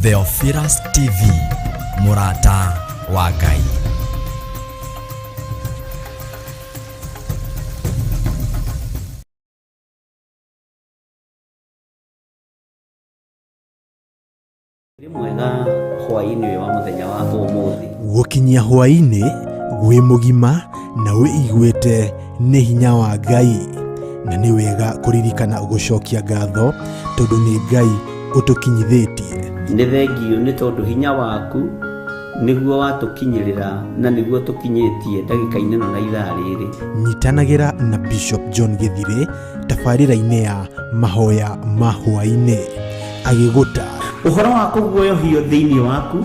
Theophilus TV, Murata wa Ngai. Mwega hwaini wa muthenya wa umuthi gukinyia hwaini gwi mugima na wiiguite ni hinya wa Ngai, na ni wega kuririkana gucokia ngatho tondu ni Ngai utukinyithitie. Ni thengio ni tondu hinya waku niguo watukinyirira na niguo tukinyitie ndagika-ini na ithaa riri. Nyitanagira na Bishop John Githire tabarira-ini ya mahoya ma hwaini agiguta uhoro wa kuguoyohio thiini waku.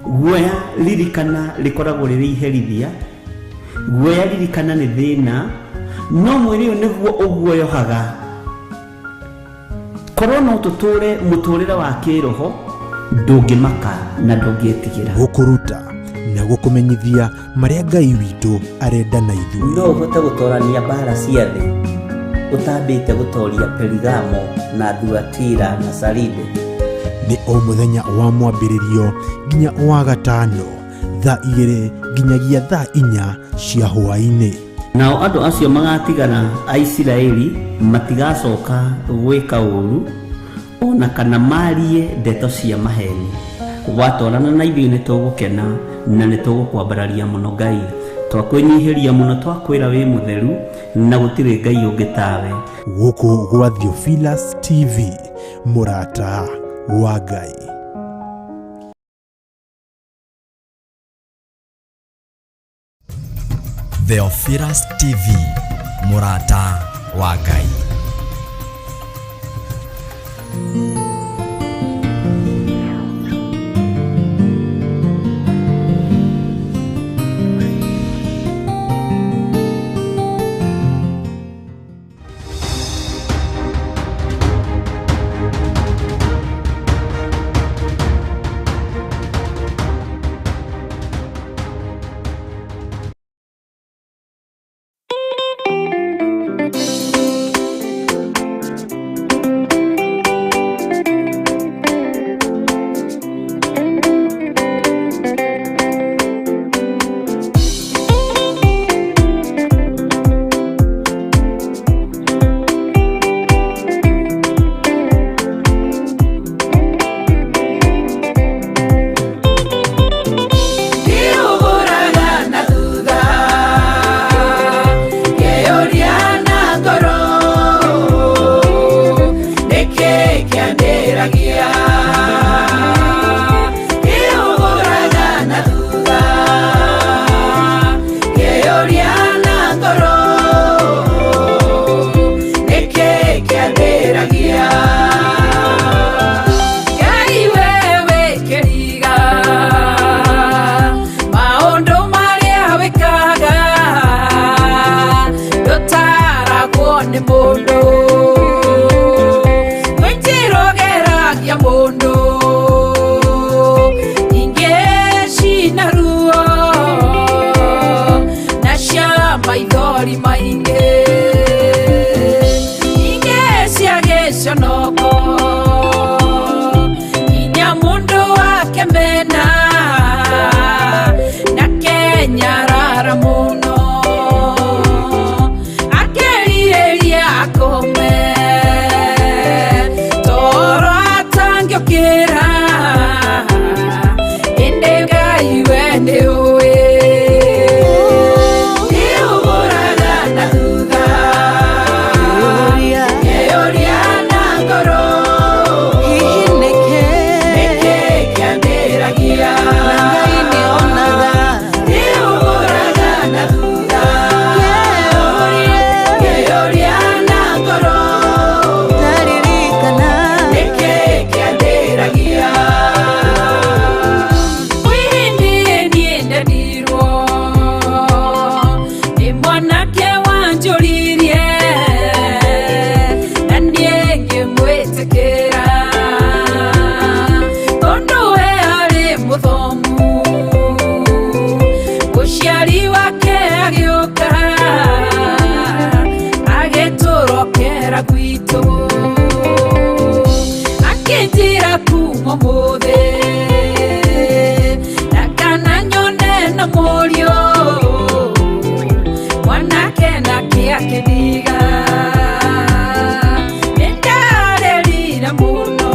Guoya ririkana rikoragwo riri iherithia, guoya ririkana ni thina, no mwiri niguo uguoyohaga. Korwo no tuture muturira wa kiroho ndungimaka na ndungitigira gukuruta na gukumenyithia maria Ngai witu arenda na ithuĩ. No uhote gutorania mbara cia thi utambite gutoria Perigamo na Thuatira na Saride. Ni o muthenya wa mwambĩrĩrio nginya wa gatano thaa 2 nginyagia thaa 4 cia hwaini. Nao andu acio magatigana a Isiraeli matigacoka gwika uru ona kana marie ndeto cia maheni. Watwarana na ithuĩ nĩ tũgũkena na nĩ tũgũkwambararia mũno Ngai. Twakwĩnyihiria mũno, twakwĩra wĩ mũtheru na gũtirĩ Ngai ũngĩ tawe. Gũkũ gwa Theophilus TV, Murata wa Ngai. Theophilus TV, Murata wa Ngai. Goro mothe nakana nyone na morio mwanake nake akithiga nindarerira muno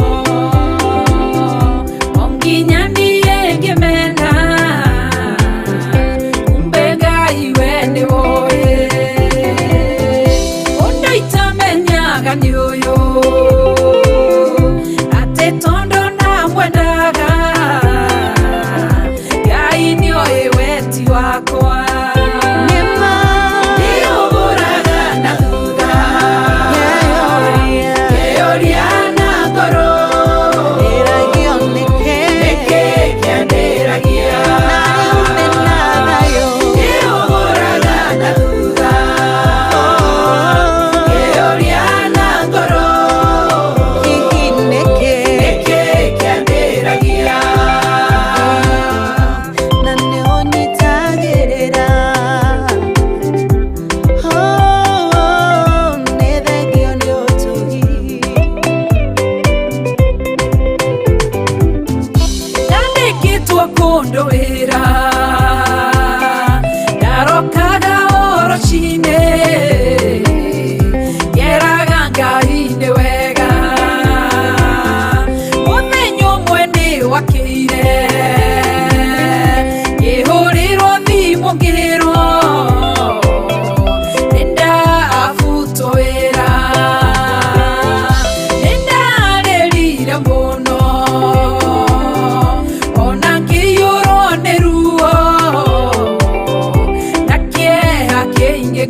onginya niĩ ngĩmena kumbe Ngai we nĩ woĩ ũndũ itamenyaga nĩ ũyũ atĩ tondũ namwendaga Ngai nĩoĩ weti wakwa kundwira ndarokaga orocine ngeraga Ngai nĩ wega mũthenya ũmwe nĩ wakĩire ngĩhũrĩrwo thimũ ngĩrwo nĩndabutwo wĩra nĩndarĩrire mũno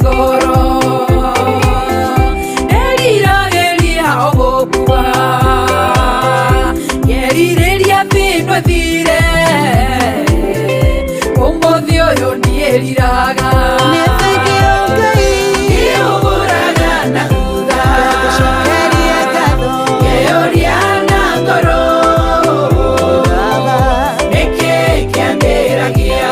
ngoro neriragĩria ogũkua ngerirĩria thĩno thire ũmũthĩ ũyũ ndiĩriraga ngĩũgũraga na thutha ngĩũria na ngoro nĩkĩ kĩambĩragia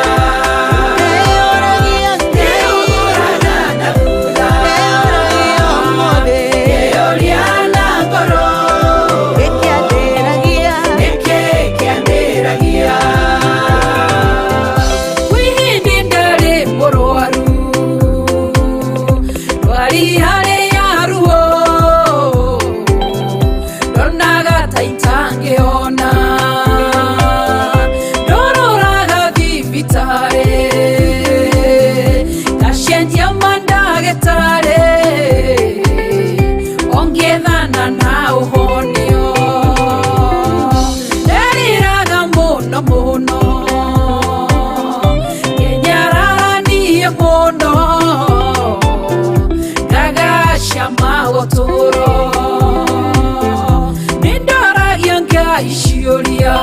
Ishiuria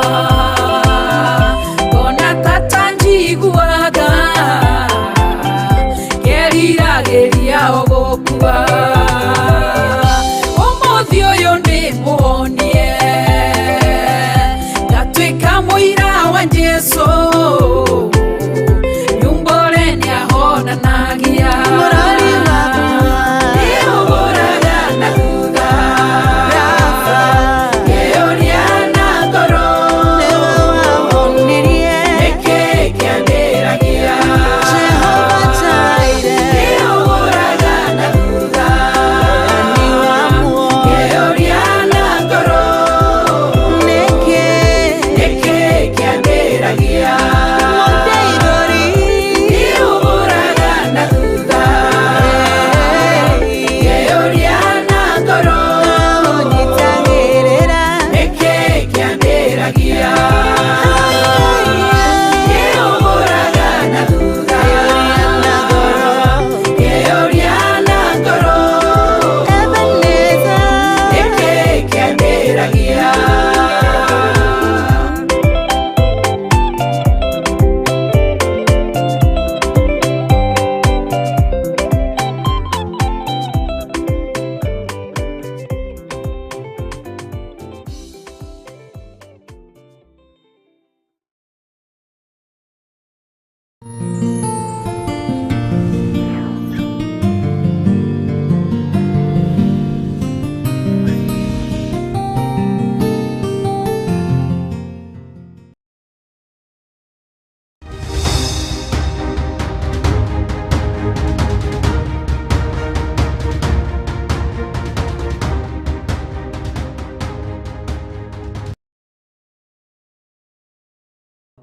kona tata njiguaga ngeriragĩria ogũkua ũmũthĩ ũyũ nĩmuonie ngatuĩka mũira wa Jesũ nyumbore nĩahonanagia yeah.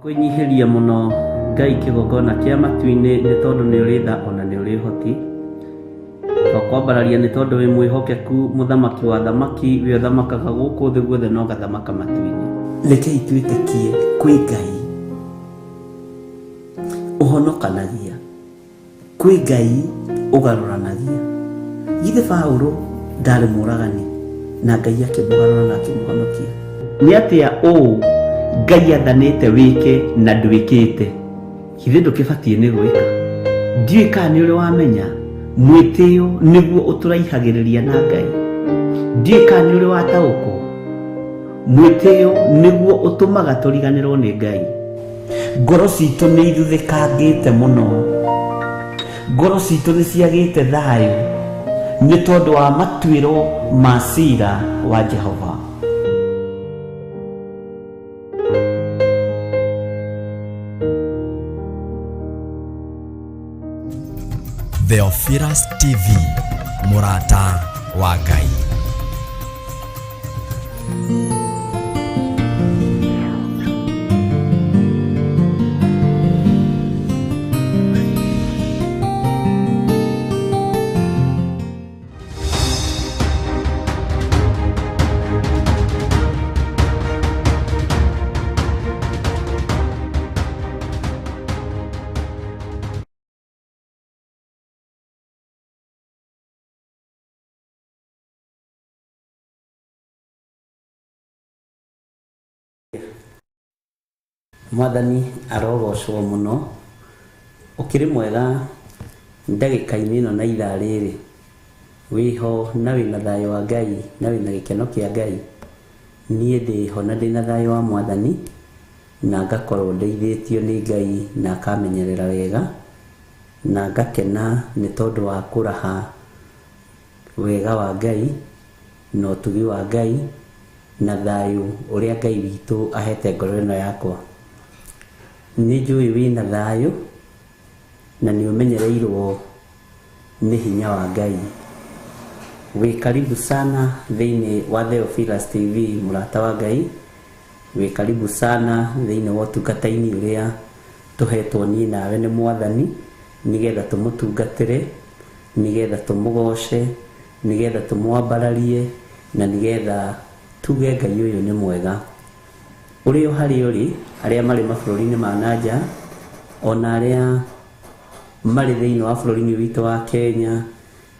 Kwinyihiria muno Ngai kigongona kia matu-ini ni tondu ni uri tha ona ni uri hoti. Twakwambararia ni tondu wi mwihokeku muthamaki wa thamaki wi uthamakaga guku thi guothe no gathamaka matu-ini. Rekei twitikie kwi Ngai uhonokanagia, kwi Ngai ugaruranagia. Githe Paulo ndari muragani na Ngai akimugarura na akimuhonokia. Ni atia Ngai athanite wike na ndwikite, githe ndukibatie ni gwika. Ndiui kana ni uri wamenya mwitio niguo uturaihagiriria na Ngai. Ndiui kana ni uri wataũkwo mwitio niguo utumaga turiganirwo ni Ngai. Ngoro citu ni ithuthikangite muno, ngoro citu ni ciagite thayu ni tondu wa matuiro ma cira wa Jehova. Theophilus TV, murata wa Ngai. Mwathani arogocwo muno, ukiri mwega ndagika-ini ino na ithaa riri wiho na wina thayo wa Ngai na wina gikeno kia Ngai. Nie ndiho na ndina thayo wa Mwathani na ngakorwo ndeithĩtio ni Ngai na akamenyerera wega na ngakena ni tondu wa kuraha wega wa Ngai na utugi wa Ngai na thayo uria Ngai witu ahete ngoro ino yakwa. Ni njui wina thayo na ni umenyereirwo ni hinya wa Ngai. Wi karibu sana thiini wa Theophilus TV, murata wa Ngai. Wi karibu sana thiini wa utungata-ini uria tuhetwo ni nawe ni Mwathani, nigetha tumutungatire, nigetha tumugoce, nigetha tumwambararie na nigetha tuge Ngai uyu ni mwega. Uri hari uri aria mari mabũrũri-inĩ ma nanja ona aria mari thiini wa bũrũri-inĩ witu wa Kenya,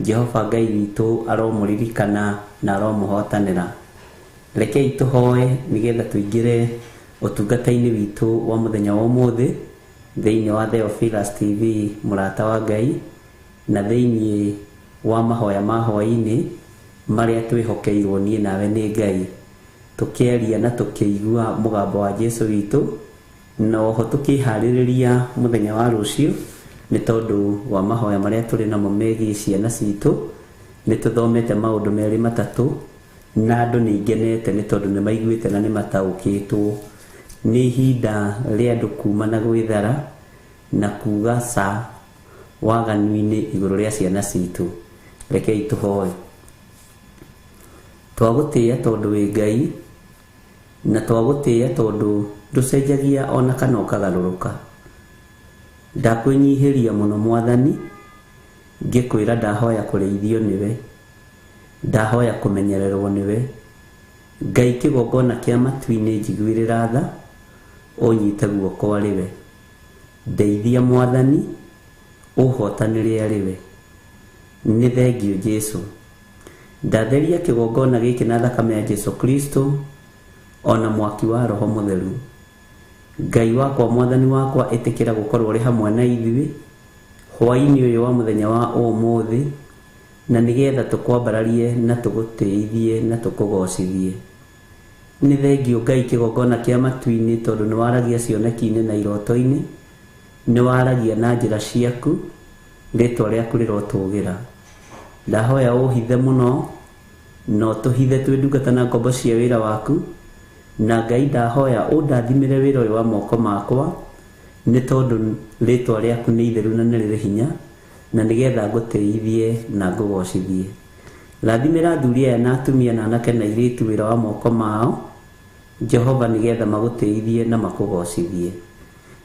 Jehova Ngai witu aromũririkana na aromũhotanĩra. Rekei tuhoe nigetha tuingire utungata-ini witu wa muthenya wa umuthi thiini wa Theophilus TV, murata wa Ngai, na thiini wa mahoya ma hwaĩ-inĩ maria twihokeirwo nie nawe ni Ngai, tukiaria na tukiigua mugambo wa Jesu witu, na oho tukihaririria muthenya wa rucio ni tondu wa mahoya maria turi namo megie ciana citu. Ni tuthomete maundu meri matatu na andu ni ngenete ni tondu ni maiguite na ni mataukitwo ni ihinda ria andu kuma na gwithara na kuga sa waganu-ini iguru ria ciana citu. Rekei tuhoe. Twagutia tondu wi Ngai na twagutia tondu nducenjagia ona kana ukagaruruka. Ndakwinyihiria muno Mwathani, ngikwira ndahoya kureithio niwe, ndahoya kumenyererwo niwe. Ngai kigongona kia matu-ini njiguirira tha, unyite guoko ariwe. Ndeithia Mwathani, uhotanire ariwe. Ni thengio Jesu. Ndatheria kigongona giki na thakame ya Jesu Kristo ona mwaki wa Roho Mutheru. Ngai wakwa Mwathani wakwa itikira gukorwo ri hamwe na ithuĩ hwaĩ-inĩ ũyũ wa muthenya wa ũmũthĩ, na nigetha tukwambararie na tugutĩithie na tukugocithie. Ni thengio Ngai kigongona kia matu-ini tondu ni waragia cioneki-inĩ na iroto-inĩ, ni waragia na njĩra ciaku, rĩtwa rĩaku rĩrotũgĩra. Ndahoya ũhithe muno no tuhithe twi ndungata na ngombo cia wĩra waku, na Ngai ndahoya undathimire wĩra ũyũ wa moko makwa ni tondu rĩtwa rĩaku nĩ itheru na nĩ rĩrĩ hinya, na nigetha ngũtĩithie na ngũgocithie. Rathimĩra athuri aya na atumia na anake na airĩtu wĩra wa moko mao Jehova, nigetha magũtĩithie na makũgocithie.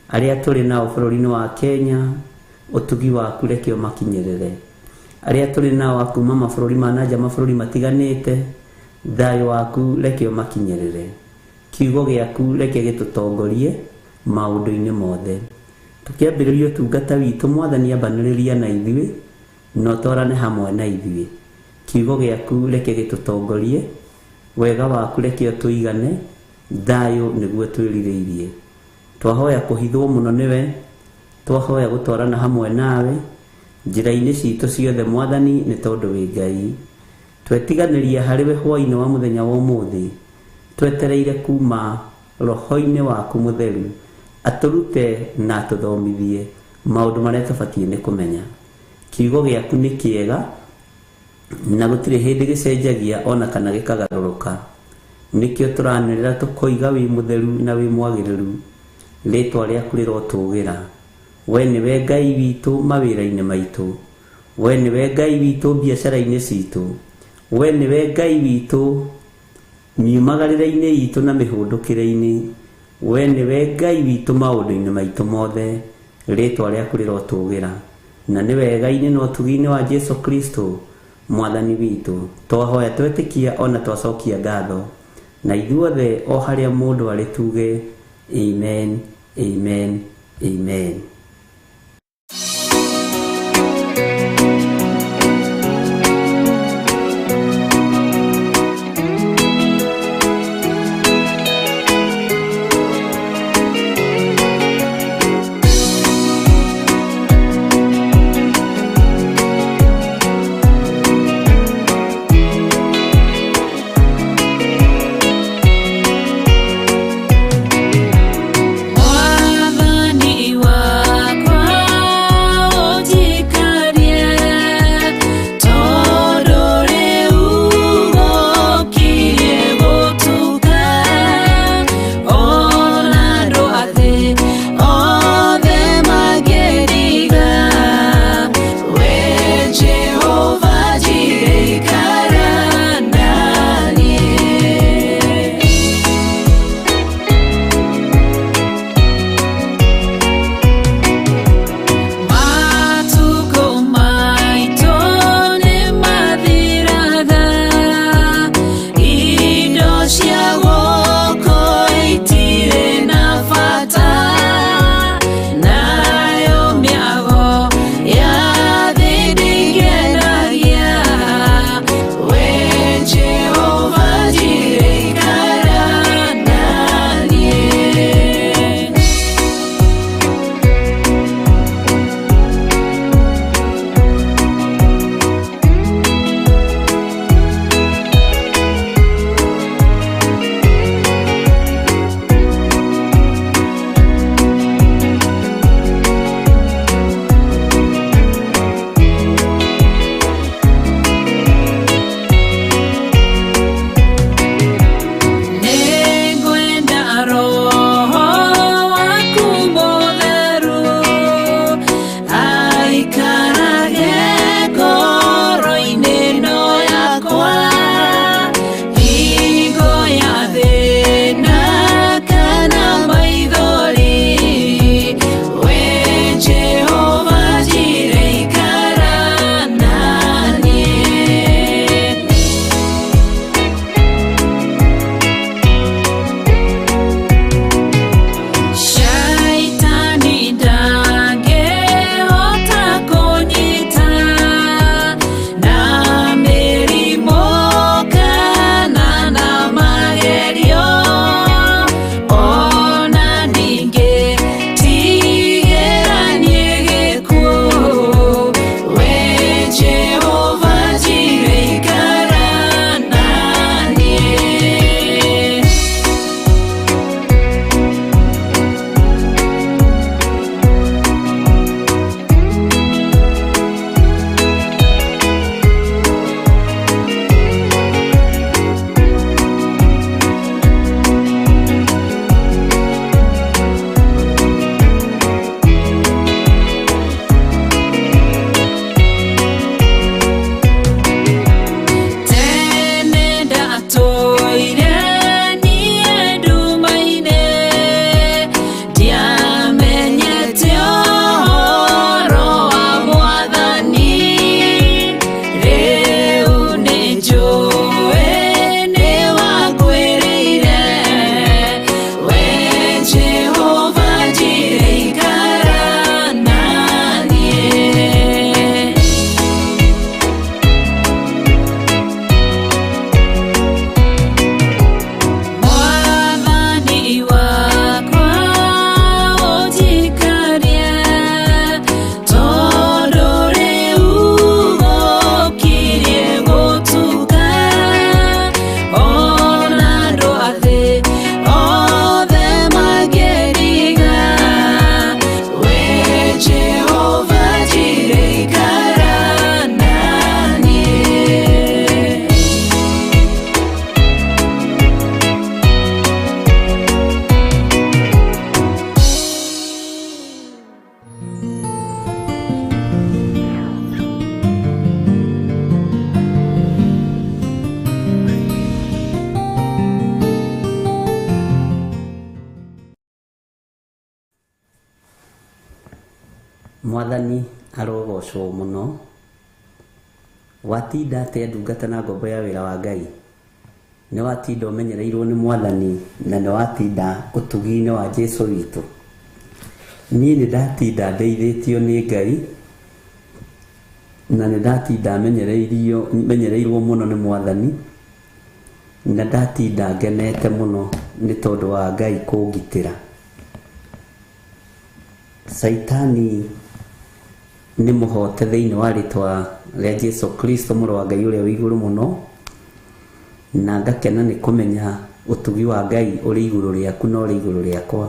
aria turi nao bururi-ini wa Kenya utugi waku reke umakinyirire, aria turi nao akuma mabururi ma nanja mabururi matiganite thayo waku reke umakinyirire, kiugo giaku reke gitutongorie maundu-ini mothe. Tukiambiriria utungata witu Mwathani ambaniriria na ithui no twarane hamwe na ithui, kiugo giaku reke gitutongorie, wega waku reke utuigane, thayo niguo twiririirie. Twahoya kuhithwo muno niwe, twahoya gutwarana hamwe nawe njira-ini citu ciothe Mwathani ni tondu wi Ngai. Twetiganiria hariwe hwa-ini wa muthenya wa umuthi, twetereire kuma roho-ini waku mutheru aturute na atuthomithie maundu maria tubatie ni kumenya. Kiugo giaku ni kiega na gutire hindi gicenjagia ona kana gikagaruruka, nikio turanirira tukoiga wi mutheru na wi mwagiriru, ritwa riaku rirotugira. We niwe Ngai witu mawira-ini maitu, we niwe Ngai witu biacara-ini citu, we niwe Ngai witu miumagarire-ini itu na mihundukire-ini, we niwe Ngai witu maundu-ini maitu mothe, ritwa riaku rirotugira. Na ni wega-ini na utugi-ini wa Jesu Kristo Mwathani witu twahoya twetikia ona twacokia ngatho, na ithuothe o haria mundu ari tuge amen, amen, amen. Mwathani wa Mwathani arogocwo muno. Watinda atia ndungata na ngombo ya wĩra wa Ngai? Nĩ watinda ũmenyereirwo nĩ Mwathani na nĩ watinda ũtugi-inĩ wa Jesu witũ? Niĩ nĩ ndatinda ndeithĩtio nĩ Ngai na nĩ ndatinda menyereirwo muno nĩ Mwathani na ndatinda ngenete muno nĩ tondũ wa Ngai kũngitĩra. Saitani nĩ mũhote thĩinĩ wa rĩtwa rĩa Jesu Kristo mũrũ wa Ngai ũrĩa wĩ igũrũ mũno, na ngakena nĩ kũmenya ũtugi wa Ngai ũrĩ igũrũ rĩaku na ũrĩ igũrũ rĩakwa.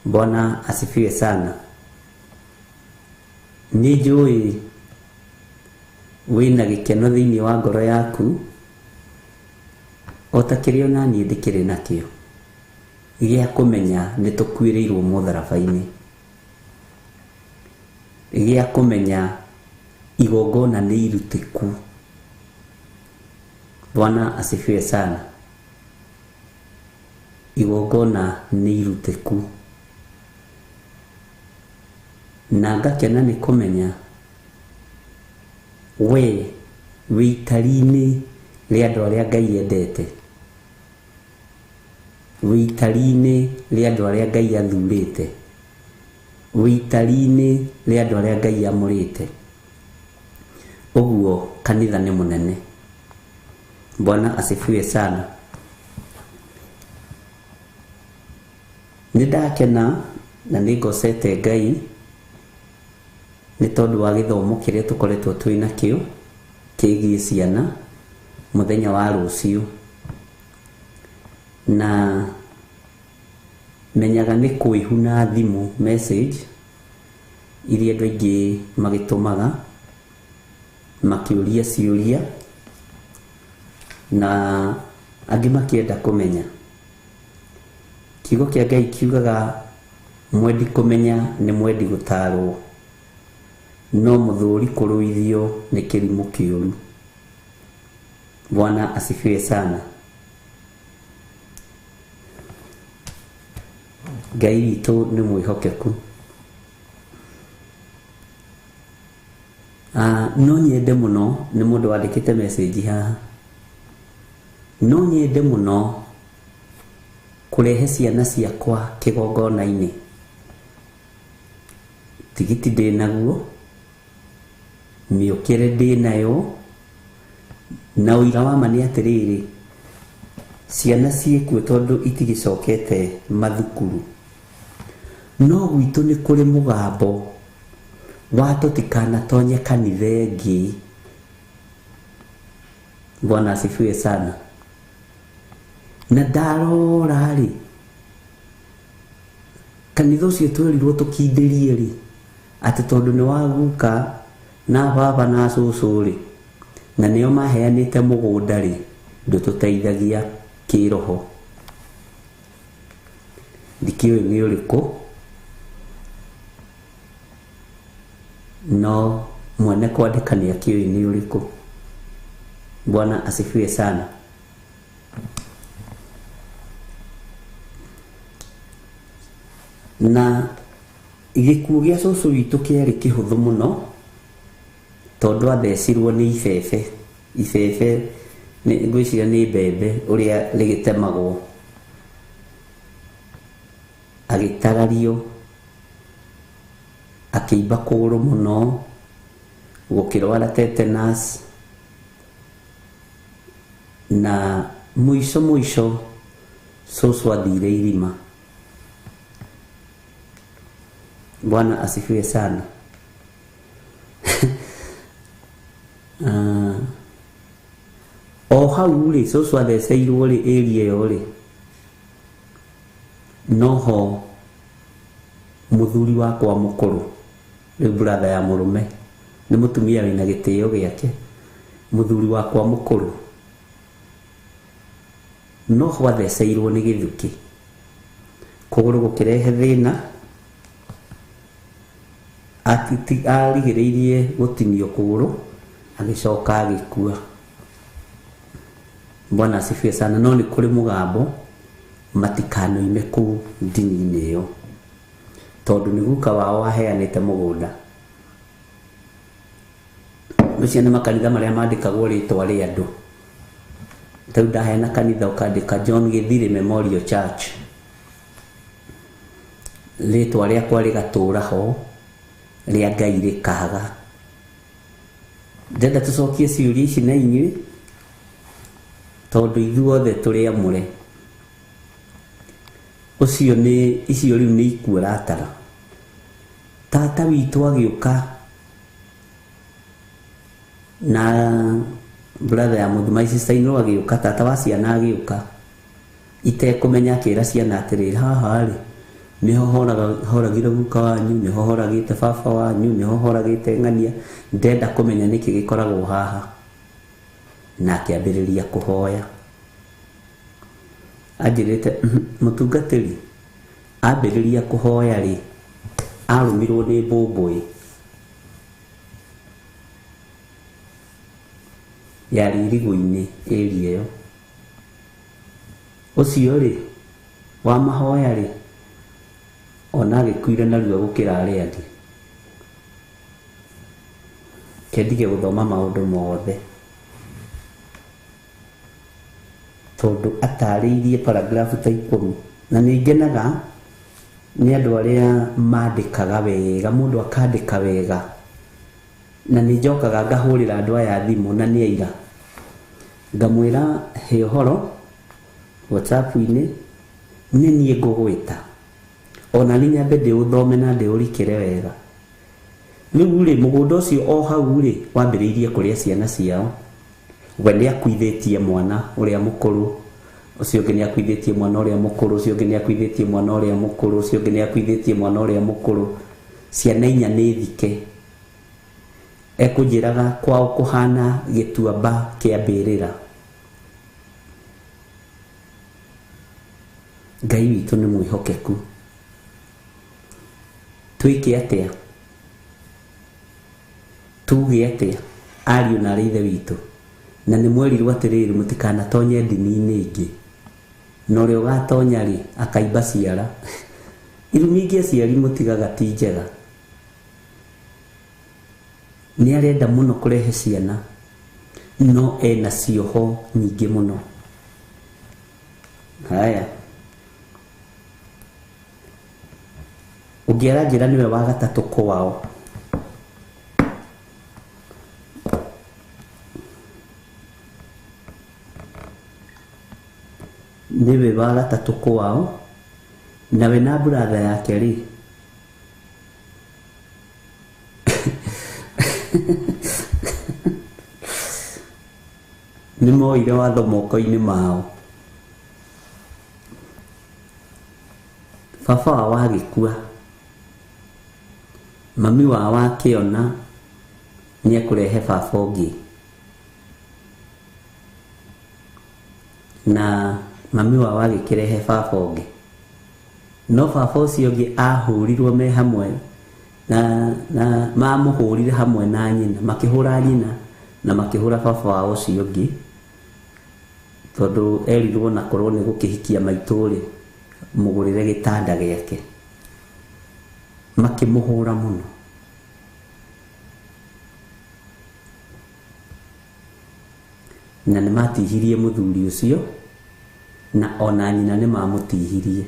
Bwana asifiwe sana. Nĩ njũĩ wĩna gĩkeno thĩinĩ wa ngoro yaku o ta kĩrĩa ona niĩ ndĩkĩrĩ nakĩo gĩa kũmenya nĩ tũkuĩrĩirwo mũtharaba-inĩ, gĩa kũmenya igongona nĩ irutĩku. Bwana asifiwe sana. Igongona nĩ irutĩku, na ngakena nĩ kũmenya we wĩitari-inĩ rĩa andũ arĩa Ngai endete, wĩitari-inĩ rĩa andũ arĩa Ngai athurĩte, wĩitari-inĩ rĩa andũ arĩa Ngai amũrĩte. Ũguo kanitha nĩ mũnene. Bwana asifiwe sana. Nĩ ndakena na nĩ ngocete Ngai nĩ tondũ wa gĩthomo kĩrĩa tũkoretwo twĩ nakĩo kĩgiĩ ciana mũthenya wa rũciũ, na menyaga nĩ kwĩhuna thimũ message iria andũ aingĩ magĩtũmaga makĩũria ciũria na angĩ makĩenda kũmenya. Kiugo kĩa Ngai kiugaga mwendi kũmenya nĩ mwendi gũtaarwo, no mũthũri kũrũithio nĩ kĩrimũ kĩũru. Bwana asifiwe sana. Ngai witũ nĩ mwĩhokeku. No nyende mũno, nĩ mũndũ wandĩkĩte message haha, no nyende mũno kũrehe ciana ciakwa kĩgongona-inĩ. Tigiti ndĩ naguo, mĩũkĩre ndĩ nayo, na ũira wa ma nĩ atĩrĩrĩ, ciana ciĩkuo tondũ itigĩcokete mathukuru. No gwitũ nĩ kũrĩ mũgambo wa tũtikanatonye kanitha ĩngĩ. Bwana asifiwe sana. Na ndarora rĩ, kanitha ũcio twerirwo tũkindĩrie rĩ, atĩ tondũ nĩ wa guka na baba na cũcũ rĩ, na nĩo maheanĩte mũgũnda rĩ, ndũtũteithagia kĩroho. Ndikĩũĩ nĩ ũrĩkũ, no mwene kwandĩka nĩ akĩũĩ nĩ ũrĩkũ. Bwana asifiwe sana. Na gĩkuũ gĩa cũcũ witũ kĩarĩ kĩhũthũ mũno tondũ athecirwo nĩ ibebe. Ibebe ngwĩciria nĩ mbembe ũrĩa rĩgĩtemagwo, agĩtarario, akĩimba kũgũrũ mũno, gũkĩrwara tetanus, na mũico cũcũ athire irima. Bwana asifiwe sana. O hau rĩ, cũcũ atheceirwo rĩ, area ĩyo rĩ, noho mũthuri wakwa mũkũrũ, rĩu brother ya mũrũme, nĩ mũtumia wĩna gĩtĩo gĩake, mũthuri wakwa mũkũrũ, noho atheceirwo nĩ gĩthukĩ, kũgũrũ gũkĩrehe thĩna, arigĩrĩirie gũtinio kũgũrũ, agĩcoka agĩkua. Bwana asifiwe sana. No nĩ kũrĩ mũgambo matikanoime kũu ndini-inĩ ĩyo. tondu ni guka wao aheanite mugunda ucio ni makanitha maria mandikagwo ritwa ri andu tau ndaheana kanitha ukandika John Githiri Memorial Church ritwa riakwa rigatura ho ria Ngai rikaga ndenda tucokie ciuria ici na inyui tondu ithuothe turi amure ucio ni icio riu ni ikuo ratara tata witu agiuka na brother ya muthuma sister ino agiuka tata wa ciana agiuka itekumenya kira ciana atiriri haha ri niho horagira guka wanyu niho horagite baba wanyu niho horagite ng'ania ndenda kumenya niki gikoragwo haha na kiambiriria kuhoya ajirite mutungatiri ambiriria kuhoya ri arumirwo ni mbũmbũĩ yari irigũ-inĩ area ĩyo ũcio ri wa mahoya ri ona agĩkuire narua gũkĩra arĩa angĩ kendige gũthoma maũndũ mothe tondu atarĩirie paragraph ta 10 na nĩngenaga nĩ andũ arĩa mandĩkaga wega mũndũ akandĩka wega na nĩnjokaga ngahũrĩra andũ aya thimũ na nĩ aira ngamwĩra he ũhoro WhatsApp-inĩ nĩ niĩ ngũgwĩta ona nĩ nyambe ndĩũthome na ndĩũrikĩre wega rĩu rĩ mũgũnda ũcio o hau rĩ wambĩrĩirie kũrĩa ciana ciao we nĩ akuithĩtie mwana ũrĩa mũkũrũ ucio ũngĩ nĩ akuithĩtie mwana ũrĩa mũkũrũ ucio ũngĩ nĩ akuithĩtie mwana ũrĩa mũkũrũ ucio ũngĩ nĩ akuithĩtie mwana ũrĩa mũkũrũ ciana inya nĩ thike ekũnjĩraga kwao kũhana gĩtuamba kĩa mbĩrĩra Ngai witũ nĩ mwĩhokeku twĩke atĩa tuge atĩa ariũ na arĩ ithe witũ na nĩ mwerirwo atĩrĩrĩ mũtikanatonye ndini-inĩ ingĩ na ũrĩa ũgatonya rĩ akaimba ciara irumi ingĩ aciari mũtigaga ti njega nĩ arenda mũno kũrehe ciana no ena cioho nyingĩ mũno haya ũngĩara njĩra nĩwe wa gatatũ kwao niwe wa gatatũ kwao nawe na brother yake rĩ nĩ moire watho moko-inĩ mao baba wao agĩkua mami wao akĩona nĩ ekũrehe baba ũngĩ na mami wao agĩkĩrehe baba ũngĩ no baba ũcio ũngĩ ahũrirwo me hamwe na mamũhũrire hamwe na nyina makĩhũra nyina na makĩhũra baba wao ũcio ũngĩ tondũ erirwo na korwo nĩ gũkĩhikia maitũ rĩ mũgũrĩre gĩtanda gĩake makĩmũhũra mũno na nĩ matihirie mũthuri ũcio na ona nyina nĩ mamũtihirie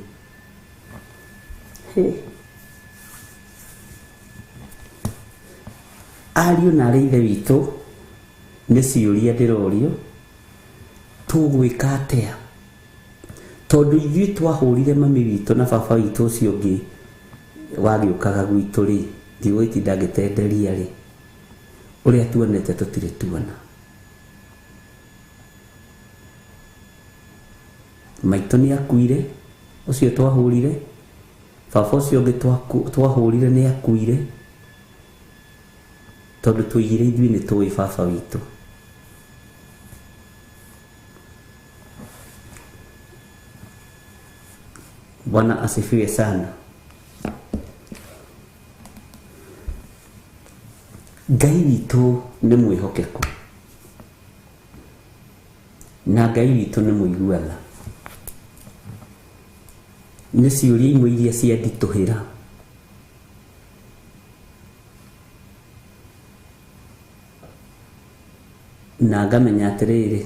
ariũ na arĩ ithe witũ nĩ ciũria ndĩrorio tũgwĩka atĩa tondu ithuĩ twahũrire mami witũ na baba witũ ũcio ũngĩ wagĩũkaga gwitũ rĩ ndigũgĩtinda ngĩtenderia rĩ ũrĩa tuonete tũtirĩ tuona maitũ nĩ akuire ũcio twahũrire baba ũcio ũngĩ twahũrire nĩ akuire tondu tũigire ithuĩ nĩ tũĩ baba witũ Bwana asifiwe sana. Ngai witũ nĩ mwĩhokeku na Ngai witũ nĩ mũiguaga nĩ ciũria imwe iria cianditũhĩra na ngamenya atiriri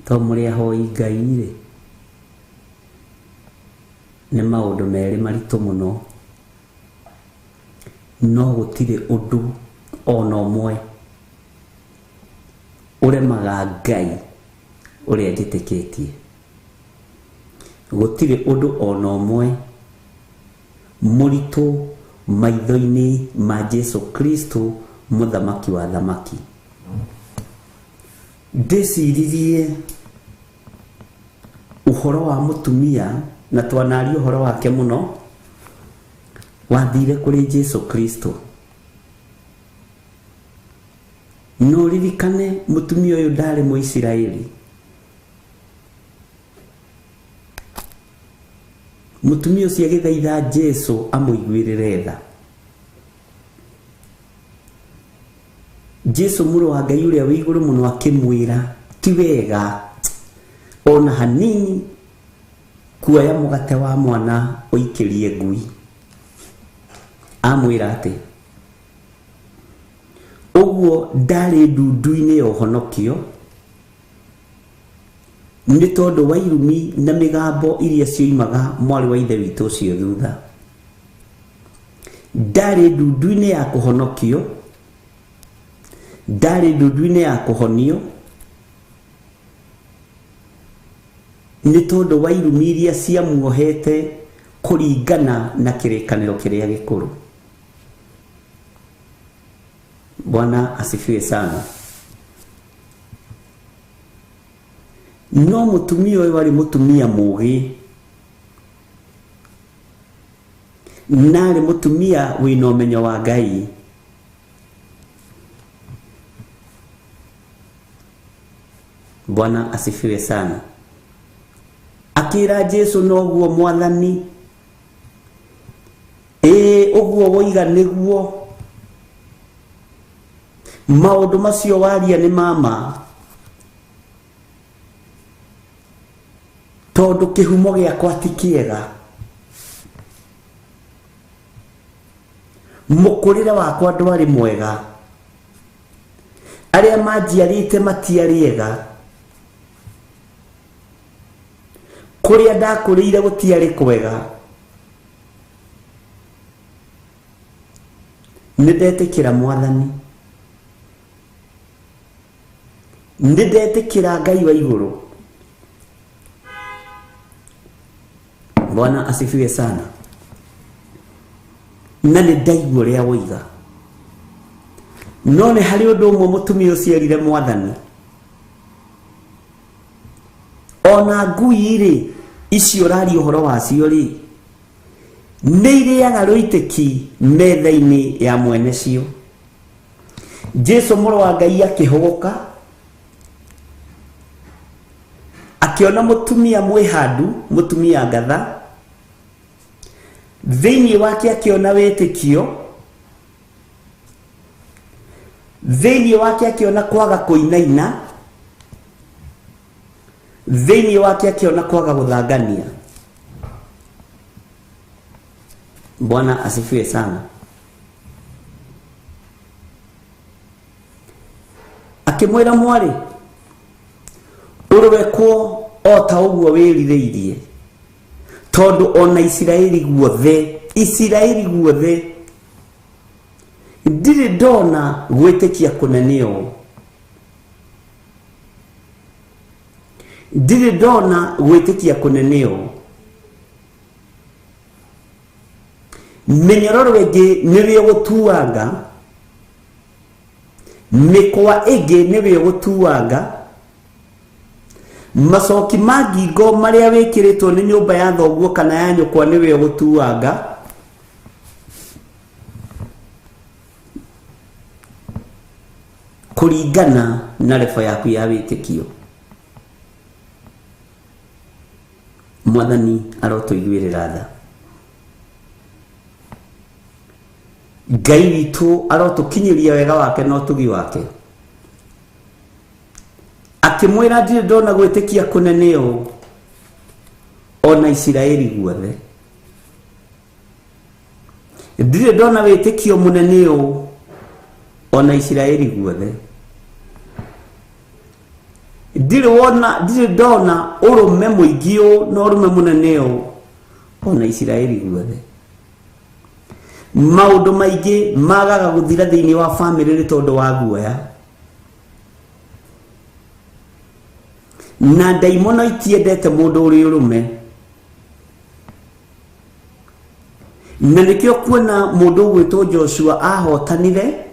to muri ahoi Ngai ri nĩ maũndũ merĩ maritũ mũno, no gũtirĩ ũndũ ona ũmwe ũremaga Ngai ũrĩa njĩtĩkĩtie. Gũtirĩ ũndũ ona ũmwe mũritũ maitho-inĩ ma Jesu Kristo mũthamaki wa thamaki. Ndĩciririe ũhoro wa mũtumia na twanaria ũhoro wake mũno wathire kũrĩ Jesu Kristo. No ririkane mũtumia ũyũ ndarĩ Mũisiraeli. Mũtumia ũcio agĩthaitha Jesu amũiguĩrĩre tha. Jesu mũrũ wa Ngai ũrĩa wĩ igũrũ mũno akĩmwĩra ti wega ona hanini kuoya mũgate wa mwana ũikĩrie ngui. Amwĩra atĩ ũguo ndarĩ ndundu-inĩ ya ũhonokio nĩ tondũ wa irumi na mĩgambo iria cioimaga mwarĩ wa ithe witũ ũcio thutha. Ndarĩ ndundu-inĩ ya kũhonokio, ndarĩ ndundu-inĩ ya kũhonio nĩ tondũ wa irumi iria ciamuohete kũringana na kĩrĩkanĩro kĩrĩa gĩkũrũ. Bwana asifiwe sana. No mũtumia ũyũ warĩ mũtumia mũũgĩ, na arĩ mũtumia wĩna ũmenyo wa Ngai. Bwana asifiwe sana. Akĩra Jesu noguo Mwathani, ũguo woiga nĩguo, maũndũ macio waria nĩ mama, tondũ kĩhumo gĩakwa ti kĩega, mũkũrĩre wakwa ndwarĩ mwega, arĩa manjiarĩte matiarĩega, kũrĩa ndakũrĩire gũtiarĩ kwega. Nĩndetĩkĩra Mwathani, nĩndetĩkĩra Ngai wa igũrũ. Bwana asifiwe sana. Na nĩndaigua ũrĩa woiga, no nĩ harĩ ũndũ ũmwe mũtumia ũcio erire Mwathani, ona ngui-rĩ icio ũraria ũhoro wacio-rĩ nĩ irĩaga rũitĩki metha-inĩ ya mwene cio. Jesu mũrũ wa Ngai akĩhũgũka akĩona mũtumia mwĩhandu, mũtumia ngatha, thĩinĩ wake akĩona wĩtĩkio, thĩinĩ wake akĩona kwaga kũinaina, thĩinĩ wake akĩona kwaga gũthangania. Bwana asifiwe sana. Akĩmwĩra mwarĩ, ũrwekwo o ta ũguo wĩrirĩirie, tondũ ona Isiraeli guothe ndirĩ ndona gwĩtĩkia kũnene ũũ, ndirĩ ndona gwĩtĩkia kũnene ũũ. Mĩnyororo ĩngĩ nĩrĩo gũtuanga, mĩkwa ĩngĩ nĩrĩo gũtuanga, macoki ma ngingo marĩa wĩkĩrĩtwo nĩ nyũmba ya thoguo kana ya nyũkwa nĩrĩo gũtuanga, kũringana na refa yaku ya wĩtĩkio. Mwathani arotũiguĩrĩra tha. Ngai witũ arotũkinyĩria wega wake na ũtugi wake. Akĩmwĩra ndirĩ ndona gwĩtĩkia kũnene ũũ ona Isiraeli guothe, ndirĩ ndona wĩtĩkio mũnene ũũ ona Isiraeli guothe. ndire ndona urume muingi no urume munene ona Isiraeli guothe maundu maingi magaga guthira thiini wa family ri tondu wa guoya na daimono itiendete mundu uri urume na nikio kuona mundu gwitwo Joshua ahotanire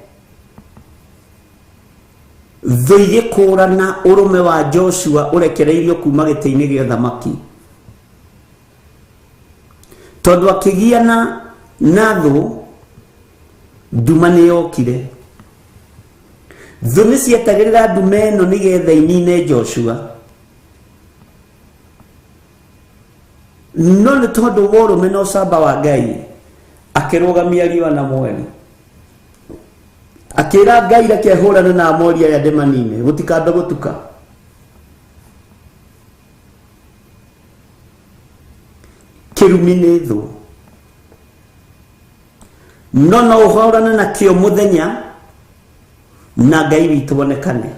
thuige kurana urume wa Joshua urekereirio kuma gite-ini gya thamaki tondu akigiana na thu nduma ni yokire thu ni cietagirira ndume no nigetha inine Joshua no ni tondu wa urume no camba wa Ngai akirugamia riwa na mweri akira Ngai reke hurana na Amori aya ndemanine gutikamba gutuka kirumi ni thu no uhorana na kio muthenya na Ngai witu bonekane.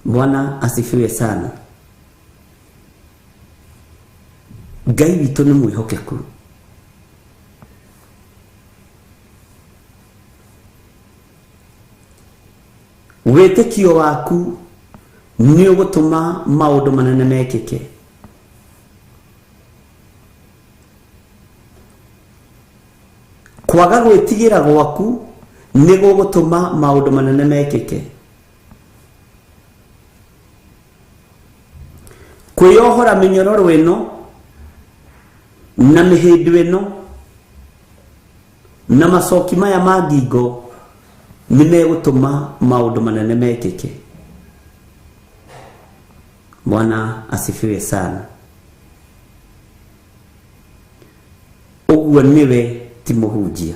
Bwana asifiwe sana. Ngai witu ni mwihokeku. Wetekio waku ni ugutuma maundu manene mekike. Kwaga gwitigira gwaku ni gugutuma maundu manene mekike. Kuyohora minyororo eno na mihindu eno na macoki maya mangingo ni megutuma maundu manene mekike. Bwana asifiwe sana. Uguo niwe ti muhunjia.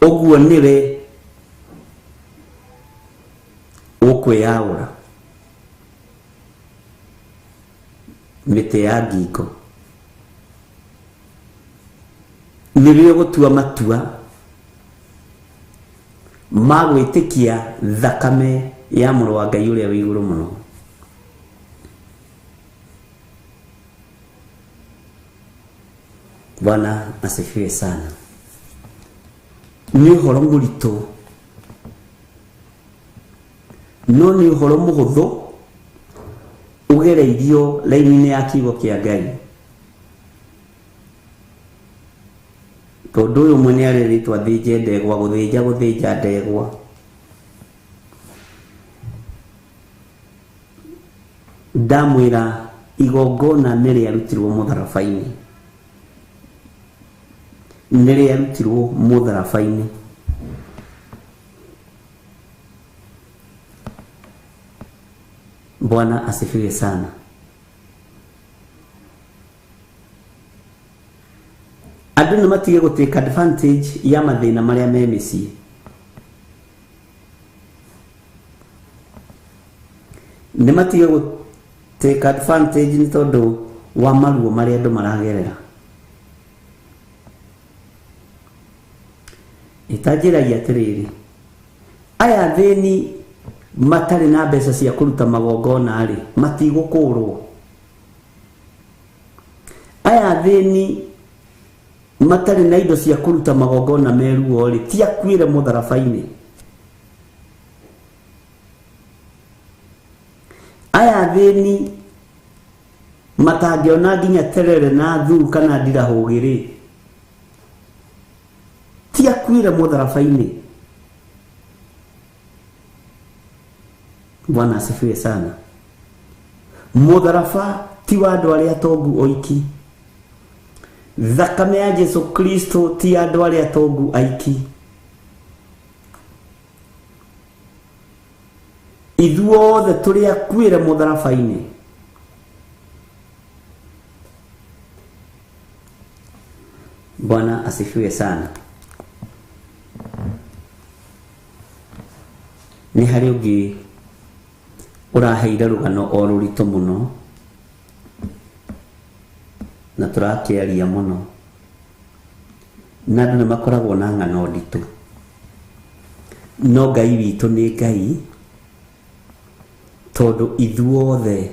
Uguo niwe ukweyaura mite ya ngingo niwe gutua matua magwitikia thakame ya muru wa Ngai uria wi iguru muno. Bwana asifiwe sana. Ni uhoro murito no ni uhoro muhuthu ugereirio laini ya kiugo kia Ngai. Tondu uyu mwene areritwa thije ndegwa guthinja ndegwa. Ndamwira igongona niri arutirwo mutharabaini. Niri arutirwo mutharabaini. Bwana asifiwe sana. Andu ni matige gutake advantage ya mathina maria me micii. Ni matige gutake advantage ni tondu wa maruo maria andu maragerera. Itajiragia atiriri aya thini matari na mbeca cia kuruta magongona ri matigukurwo. Aya thini matari na indo cia kuruta magongona meruo ri ti akwire mutharabaini. Aya thini matangiona nginya terere na thu kana ndirahugiri ti akwire mutharabaini. Bwana asifiwe sana. Mutharaba ti wa andu aria atongu oiki. Thakame ya Yesu Kristo ti andu aria atongu aiki. Ithuothe turi akwire mutharabaini. Bwana asifiwe sana. Ni hari ungi uraheire rugano o rurito muno na turakiaria muno na andũ nĩmakoragwo na ng'ano nditũ, no Ngai witũ nĩ Ngai tondũ ithuothe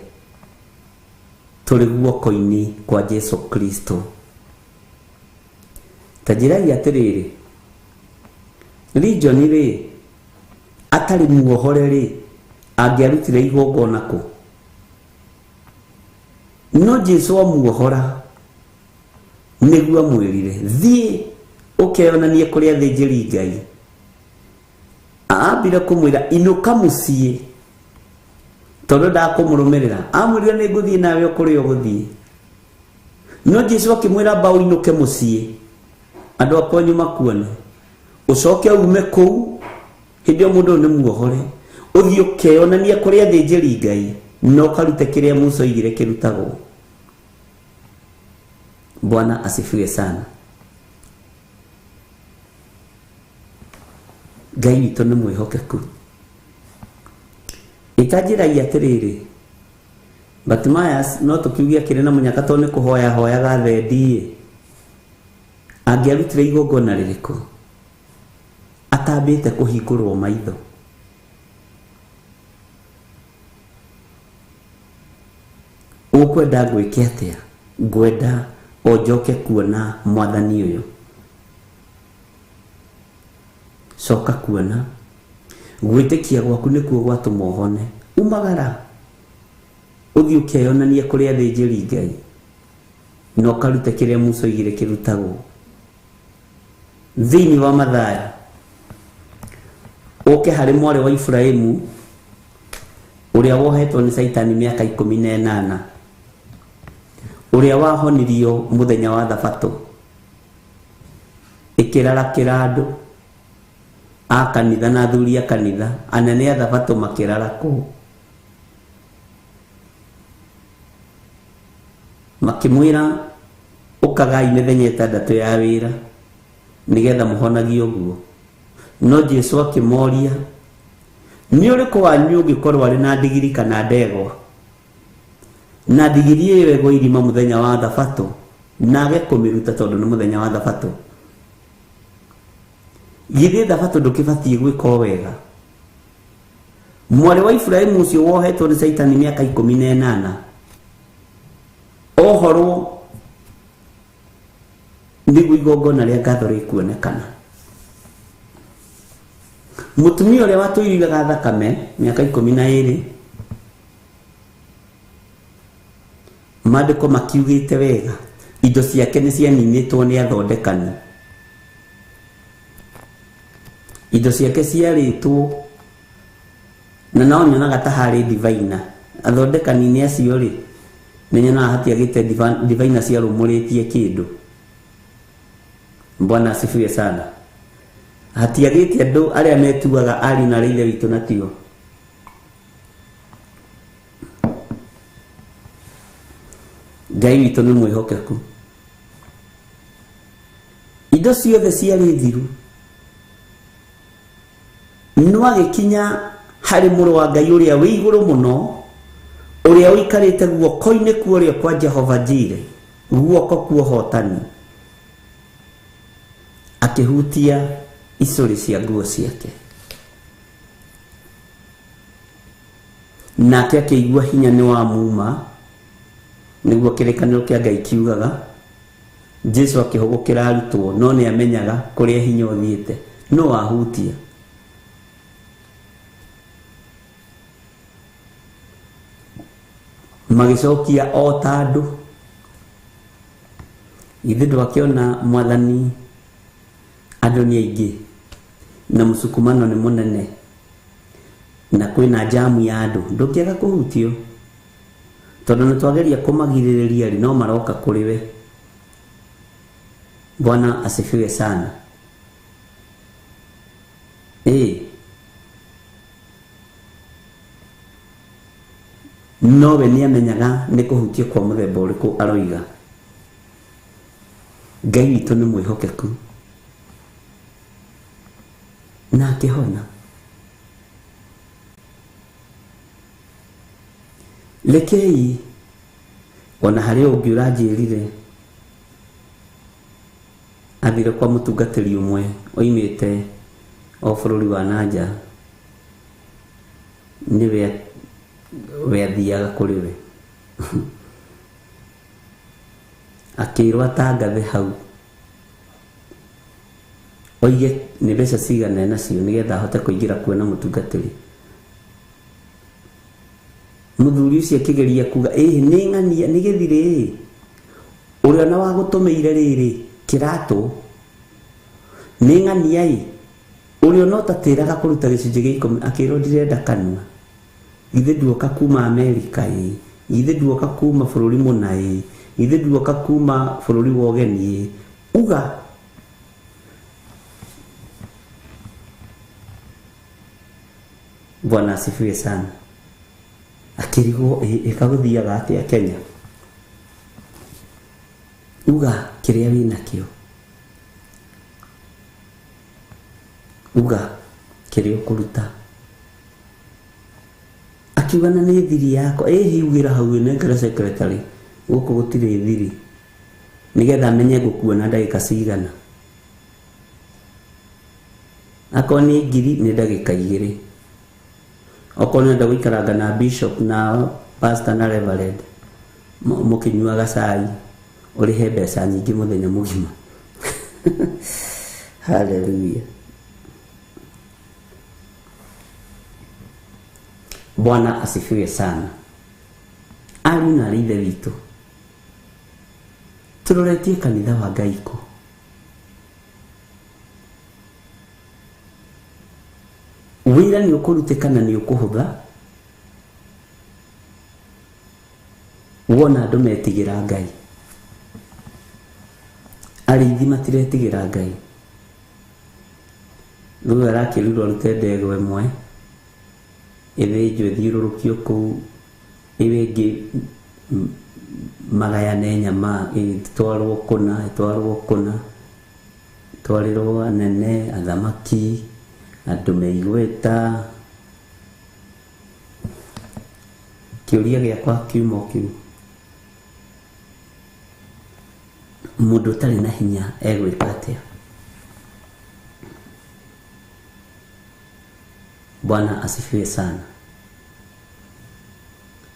tũrĩ guoko-inĩ kwa Jesu Kristo. Ta njirai atĩrĩrĩ, Legion rĩ atarĩ muohore rĩ angĩarutire igongona kũ? No Jesu amuohora nĩguo amwĩrire thiĩ ũkeyonanie kũrĩ athĩnjĩri Ngai. Aambire kũmwĩra inũka mũciĩ tondũ ndakũmũrũmĩrĩra. Amwĩrire nĩngũthiĩ nawe kũrĩa ũgũthiĩ. No Jesu akĩmwĩra mbaũ inũke mũciĩ, andũ akwanyu makuone, ũcoke ume kũu. Hĩndĩ ĩyo mũndũ nĩ muohore, ũthiĩ ũkeyonanie kũrĩ athĩnjĩri Ngai na ũkarute kĩrĩa Musa oigire kĩrutagwo. Bwana asifiwe sana. Ngai witũ nĩ mwĩhokeku. Ikanjĩragia atĩrĩrĩ, Bartimaeus no tũkiuge kĩrĩ na mũnyaka tondũ nĩ kũhoya hoyaga thendi, angĩarutire igongona rĩrĩkũ atambĩte kũhingũrwo maitho? Ũkwenda gwĩke atĩa? Ngwenda o njoke kuona mwathani ũyũ. Coka kuona, gwĩtĩkia gwaku nĩkuo gwatũma ũhone. Umagara ũthiĩ ũkeyonanie kũrĩ athĩnjĩri Ngai na ũkarute kĩrĩa Musa oigire kĩrutagwo. Thĩinĩ wa Mathayo ũke harĩ mwarĩ wa Iburahĩmu ũrĩa wohetwo nĩ Saitani mĩaka 18, ũrĩa wahonirio mũthenya wa Thabatũ, ĩkĩrarakĩra andũ a kanitha na athuri a kanitha, anene a Thabatũ makĩrarakwo, makĩmwĩra ũkagai mĩthenya 6 ya wĩra nĩgetha mũhonagio ũguo. No Jesu akĩmoria, nĩ ũrĩkũ wanyu ũngĩkorwo arĩ na ndigiri kana ndegwa, na ndigiri ĩyo ĩgwe irima mũthenya wa Thabatũ na age kũmĩruta tondũ nĩ mũthenya wa Thabatũ? Githĩ Thabatũ ndũkĩbatiĩ gwĩka wega? Mwarĩ wa Iburahĩmu ũcio wohetwo nĩ Saitani mĩaka 18 ohorwo nĩguo igongona rĩa ngatho rĩkuonekana. Mũtumia ũrĩa watũirigaga thakame mĩaka 12, maandĩko makiugĩte wega indo ciake nĩ cianinĩtwo nĩ athondekani. Indo ciake ciarĩtwo na no nyonaga ta harĩ divaina. Athondekani nĩ acio rĩ, nĩnyonaga hatiagĩte divaina ciarũmũrĩtie kĩndũ. Bwana asifiwe sana. Hatiagĩte andũ arĩa metuaga ari na Ithe witũ na tio. Ngai witũ nĩ mwĩhokeku. Indo ciothe ciarĩ thiru, no agĩkinya harĩ mũrũ wa Ngai ũrĩa wĩ igũrũ mũno, ũrĩa ũikarĩte guoko-inĩ kuorĩo kwa Jehova Jire, guoko kwa ũhotani, akĩhutia icũrĩ cia nguo ciake, nake akĩigua hinya nĩ wa muma, nĩguo kĩrĩkanĩro kĩa Ngai kiugaga. Jesu akĩhũgũkĩra arutwo, no nĩ amenyaga kũrĩa hinya ũthiĩte, no wahutia. Magĩcokia o ta andũ. Ithe ndwakĩona mwathani andũ nĩ aingĩ na mũsukumano nĩ mũnene na kwĩna jamu ya andũ, ndũkĩaga kũhutio tondũ nĩ twageria kũmagirĩrĩria rĩ, no maroka kũrĩ we. Bwana asifiwe sana. No we nĩ amenyaga nĩ kũhutio kwa mũthemba ũrĩkũ aroiga. Ngai witũ nĩ mwĩhokeku na akĩhona. Lekei ona harĩ ũngĩ ũranjĩrire athire kwa mutungatiri umwe oimite o bururi wa nanja niwe athiaga kuri we akirwa tangathe hau oige ni mbeca cigana nacio nigetha ahote kuingira kuona mutungatiri. Muthuri ucio akigeria kuga ni ng'ania ni githire uria na wagutumeire riri kiratu ni ng'ania uria no tatiraga kuruta gicunji gia 10 akirwo ndirenda kanua ithe nduoka kuma Amerika ithe nduoka kuma bururi muna ithe nduoka kuma bururi wa ugeni uga Bwana asifiwe sana. Akirigo ikaguthiaga atia Kenya uga kiria wina kio uga kiria kuruta akiwana ni thiri yako hiugira hau ne kara secretary guku gutire thiri nigetha amenye gukuona ndagika cigana akoni ngiri ni ndagika 2 okona nda wikaranga na bishop na pastor na reverend mukinyuaga cai urihe mbeca nyingi muthenya mugima. Hallelujah. Bwana asifiwe sana. Alina rithe witu turoretie kanitha wa Ngai ko wira ni ukurutikana ni ukuhutha wona andu metigira Ngai arithi matiretigira Ngai ruga rakirurwo rutendegwe mwe iwe thiururukio ku iwe ngi magayane nyama itwarwo kuna twarirwo anene athamaki andu meigweta kiuria giakwa kiumo kiu mundu tari na hinya egwika atia. Bwana asifiwe sana.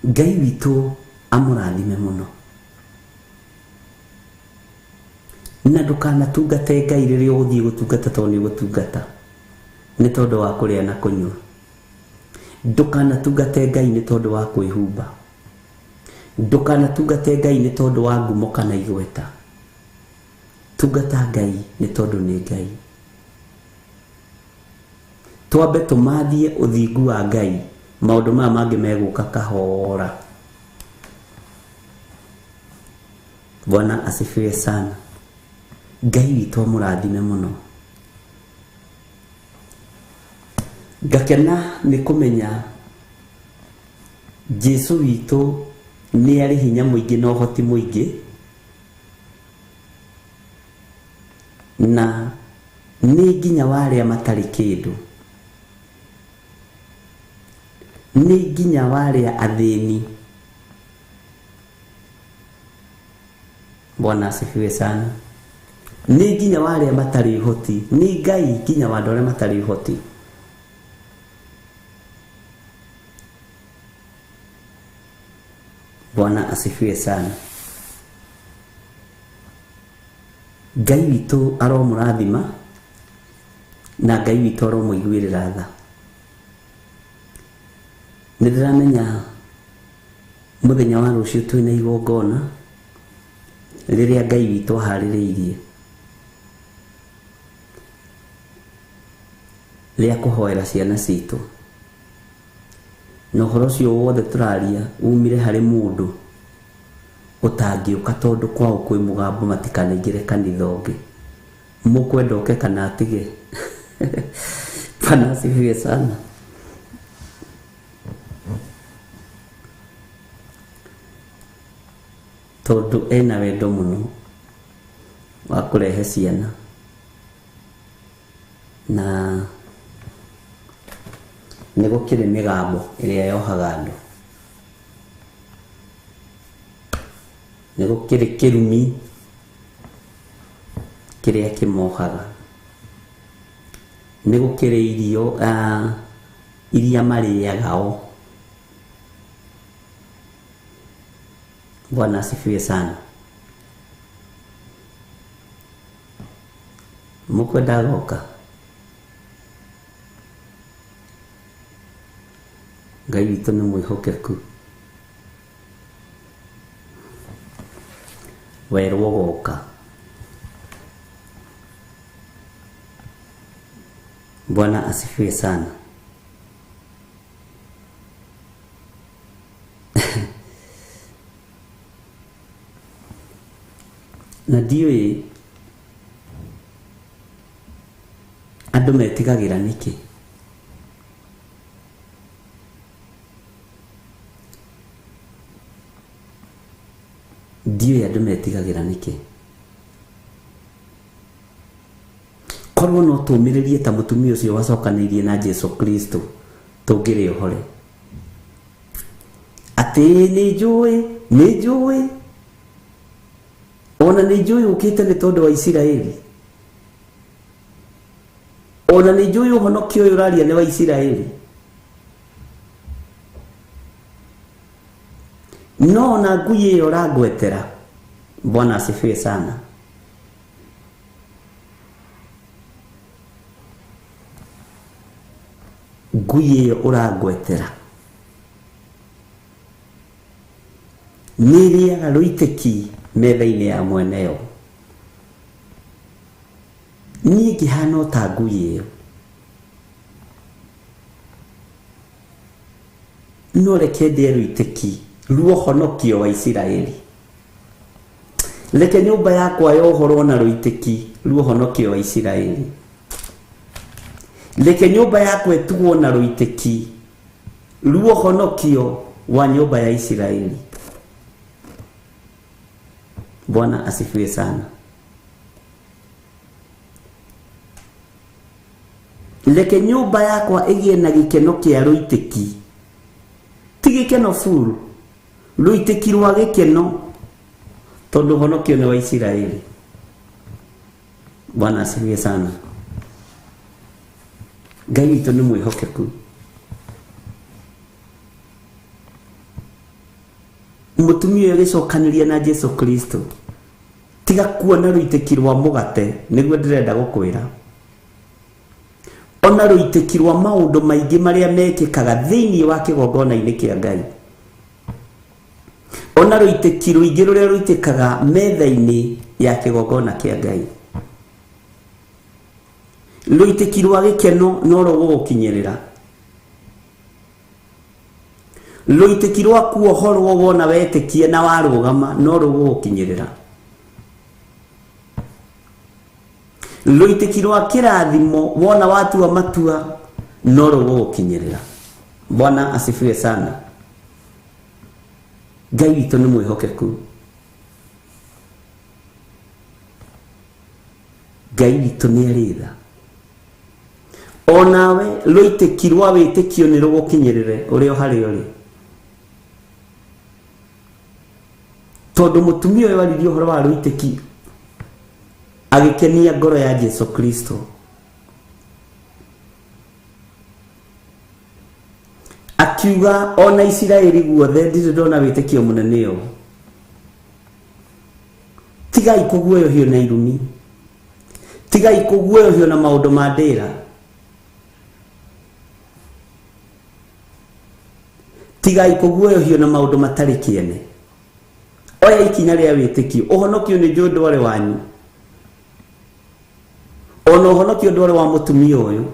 Ngai witu amurathime muno na ndukanatungate Ngai riria uguthii gutungata to ni gutungata ni tondu wa kuria na kunyua. Ndukanatungate Ngai ni tondu wa kwihumba. Ndukanatungate Ngai ni tondu wa ngumo kana igweta. Tungata Ngai ni tondu ni Ngai. Twambe tumathie uthingu wa Ngai maundu maya mangi meguka kahora. Bwana asifiwe sana. Ngai witu amurathime muno. Gakena ni kumenya Jesu witu ni ari hinya muingi na uhoti muingi na ni nginya waria matari kindu ni nginya waria athini. Bwana asifiwe sana. Ni nginya waria matari uhoti ni Ngai nginya wandu aria matari uhoti. Bwana asifiwe sana. Ngai witu aromurathima na Ngai witu aromuiguirira tha. Ndiramenya muthenya wa rucio twina igongona riria Ngai witu haririirie ria kuhoera ciana citu. No horo cio wothe turaria umire hari mundu utangiuka tondu kwao kwi mugambo matikanengire kanitha ungi mukwenda uke kana atige. Bwana asifiwe sana. Tondu ena wendo muno wa kurehe ciana na nego kire migambo iria yohaga andu. Nego kire kirumi kiria kimohaga nego kire irio iria marĩagao. Bwana asifiwe sana. Mukwenda goka Ngai witũ nĩ mwĩhokeku, werwo goka. Bwana asifiwe sana. Na ndiũĩ andũ metigagĩra nĩkĩ? Ndiũĩ andũ metigagĩra nĩkĩ? Korwo no tũmĩrĩrie ta mũtumia ũcio wacokanĩirie na Jesu Kristo tũngĩrĩ ũhore. Atĩ nĩnjũĩ ona nĩnjũĩ ũkĩte nĩ tondũ wa Isiraeli. Ona nĩnjũĩ ũhonokio ũyũ ũraria nĩ wa Isiraeli. No na ngui ĩyo ũrangwetera. Bwana asifiwe sana. Ngui ĩyo ũrangwetera nĩrĩaga rũitĩki metha-inĩ ya mweneo. Niĩ ngĩhana ta ngui ĩyo, no reke ndĩe rũitĩki ruohonokio wa Isiraeli. Reke nyũmba yakwa yohorwo na rũitĩki ruohonokio wa Isiraeli. Reke nyũmba yakwa ĩtugwo na rũitĩki ruohonokio wa nyũmba ya Isiraeli. Bwana asifiwe sana. Reke nyũmba yakwa ĩgĩe na gĩkeno kĩa rũitĩki, ti gĩkeno furu, rũitĩki rwa gĩkeno, tondũ honokio nĩ wa Isiraeli. Bwana asifiwe sana. Ngai witũ nĩ mwĩhokeku. Mũtumia ũyũ agĩcokanĩria na Jesu Kristo, tiga kuona rũitĩki rwa mũgate nĩguo ndĩrenda gũkwĩra. Ona rũitĩki rwa maũndũ maingĩ marĩa mekĩkaga thĩinĩ wa kĩgongona-inĩ kĩa Ngai. Ona rũitĩki rũingĩ rũrĩa rũitĩkaga metha-inĩ ya kĩgongona kĩa Ngai. Rũitĩki rwa gĩkeno no rũgũgũkinyĩrĩra. Rũitĩki rwa kuohorwo wona wetĩkia na warũgama no rũgũgũkinyĩrĩra. Rũitĩki rwa kĩrathimo wona watua matua no rũgũgũkinyĩrĩra. Bwana asifiwe sana. Ngai witũ nĩ mwĩhokeku. Ngai witũ nĩ arĩ tha. Onawe rũitĩki rwa wĩtĩkio nĩ rũgũkinyĩrĩre ũrĩ o harĩa ũrĩ. Tondũ mũtumia ũyũ aririe ũhoro wa rũitĩki agĩkenia ngoro ya Jesu Kristo. Akiuga ona Isiraeli guothe ndirĩ ndona wĩtĩkio mũnene ũũ. Tigai kũguoyohio na irumi. Tigai kũguoyohio na maũndũ ma ndĩra. Tigai kũguoyohio na maũndũ matarĩ kĩene. Oya ikinya rĩa wĩtĩkio. Ũhonokio nĩ njũĩ ndwarĩ wanyu. Ona ũhonokio ndwarĩ wa mũtumia ũyũ.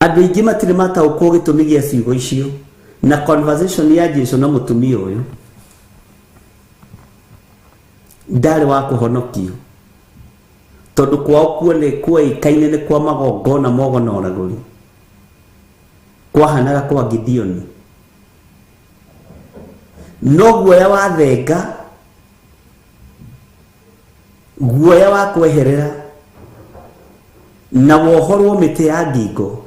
Andũ aingĩ matirĩ mataũkwo gĩtũmi gĩa ciugo icio na conversation ya Jesũ na mũtumia ũyũ. Ndarĩ wa kũhonokio. Tondũ kwao kuoĩkaine nĩ kwa magongona mogo na ũragũri. Kwahanaga kwa Gideoni. No guoya wa thenga, guoya wa kweherera, na wohorwo mĩtĩ ya ngingo,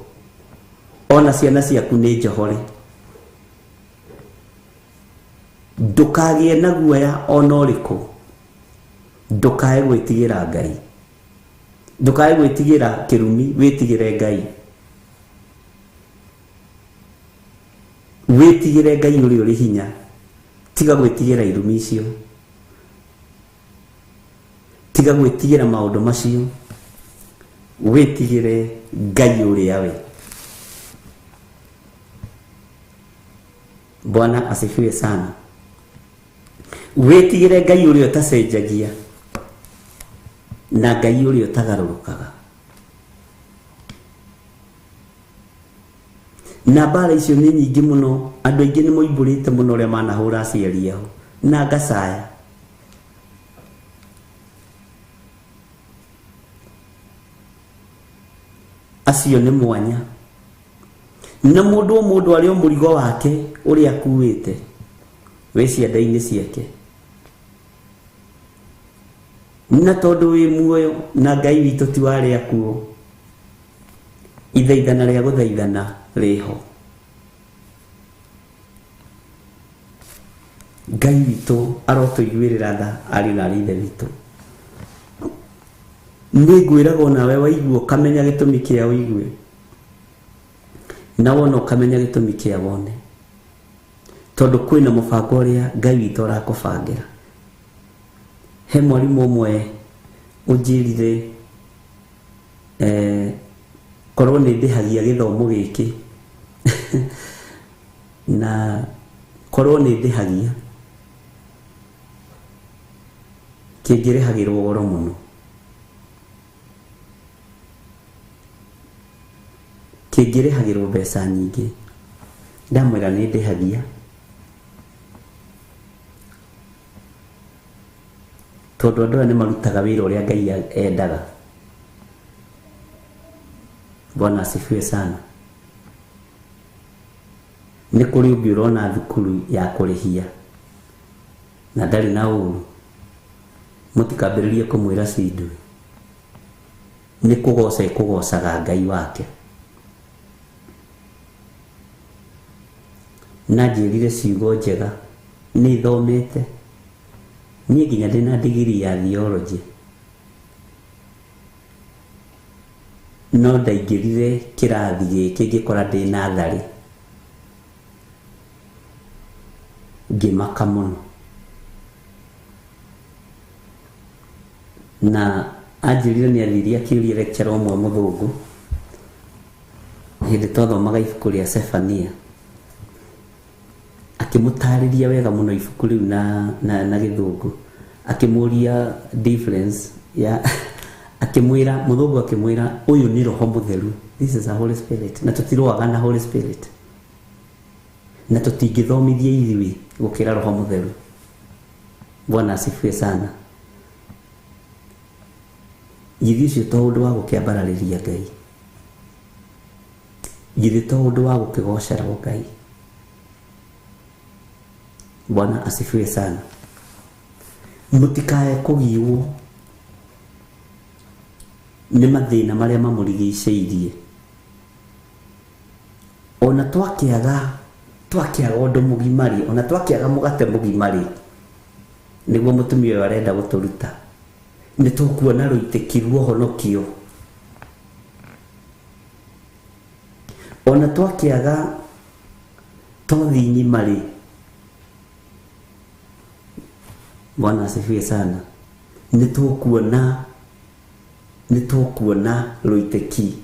ona ciana ciaku nĩ njohore. Ndũkagĩe na guoya ona ũrĩkũ. ndukae gwitigira Ngai, ndukae gwitigira kirumi, witigire Ngai, witigire Ngai uri hinya, tiga gwitigira irumi icio, tiga gwitigira maundu macio, witigire Ngai uri awe. Bwana asifiwe sana. Witigire Ngai uri utacenjagia na Ngai uri utagarurukaga. Na bara icio ni nyingi muno, andu aingi ni moimburite muno ria manahura aciari ao na ngacaya. Acio ni mwanya na mundu ari o murigo wake uri akuite we cianda-ini ciake, na tondu wi muoyo na Ngai witu ti wari akuo, ithaithana ria guthaithana riho. Ngai witu arotuiguirira tha ari na rithe witu. Ningwiraga nawe waigua ukamenya gitumi kia wigue, na wona ukamenya gitumi kia wone, tondu kwina mubango uria Ngai witu arakubangira. He mwarimu umwe unjirire korwo ni ndihagia githomo giki na korwo ni ndihagia kingirihagirwo goro muno, kingirihagirwo mbeca nyingi. Ndamwira ni ndihagia tondu andu ni marutaga wira uria Ngai endaga. Bwana asifiwe sana. Ni kuri ungi urona thukuru ya kurihia na ndari na uru, mutikambiririe kumwira cindu, ni kugoca kugocaga Ngai wake. Na njirire ciugo njega, ni thomete, ni nginya ndina degree ya theology, no ndaingirire kirathi giki ngikora ndi nathari, ngimaka muno. Na anjirire ni athiri akiuria lecturer umwe muthungu hindi twathomaga ibuku ria Sefania, akimutariria wega muno ibuku riu na githungu, akimuria difference ya akimwira muthungu, akimwira uyu ni roho mutheru, this is a Holy Spirit, na tutiroaga na Holy Spirit, na tutingithomithia ithui gukira roho mutheru. Bwana asifiwe sana. Githi cio to undu wa gukiambarariria Ngai, githi to undu wa gukigocera Ngai. Bwana asifiwe sana. Mutikae kugiwo ni mathina maria mamurigiceirie. Ona twakiaga undu mugimari, ona twakiaga mugate mugimari, niguo mutumia uyu arenda guturuta, ni tukuona ruitiki rwa honokio. Ona twakiaga tothi nyimari. Bwana asifiwe sana. Ni tukuona ruitiki.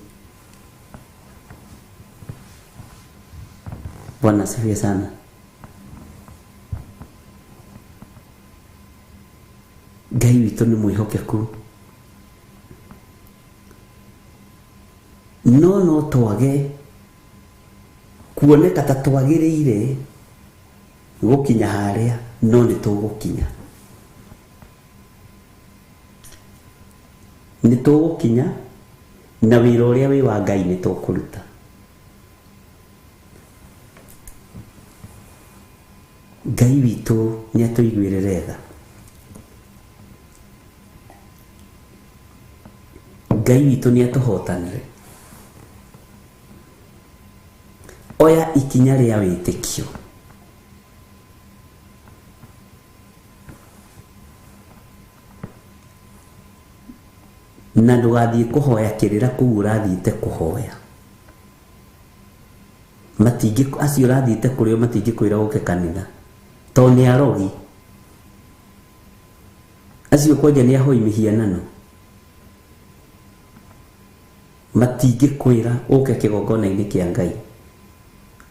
Bwana asifiwe sana. Ngai witu ni mwihokeku, no twage kuoneka ta twagiriire gukinya haria, no ni tugukinya, ni tugukinya na wira uria wi wa Ngai ni tukuruta. Ngai witu ni atuiguirire tha. Ngai witu ni atuhotanire. Oya ikinya ria witikio. na ndugathie kuhoya kirira kuu urathiite kuhoya. Matingi acio urathiite kurio matingi kwira uke kanitha to ni arogi acio kwanja ni ahoi mihianano. Matingi kwira uke kigongona-ini kia Ngai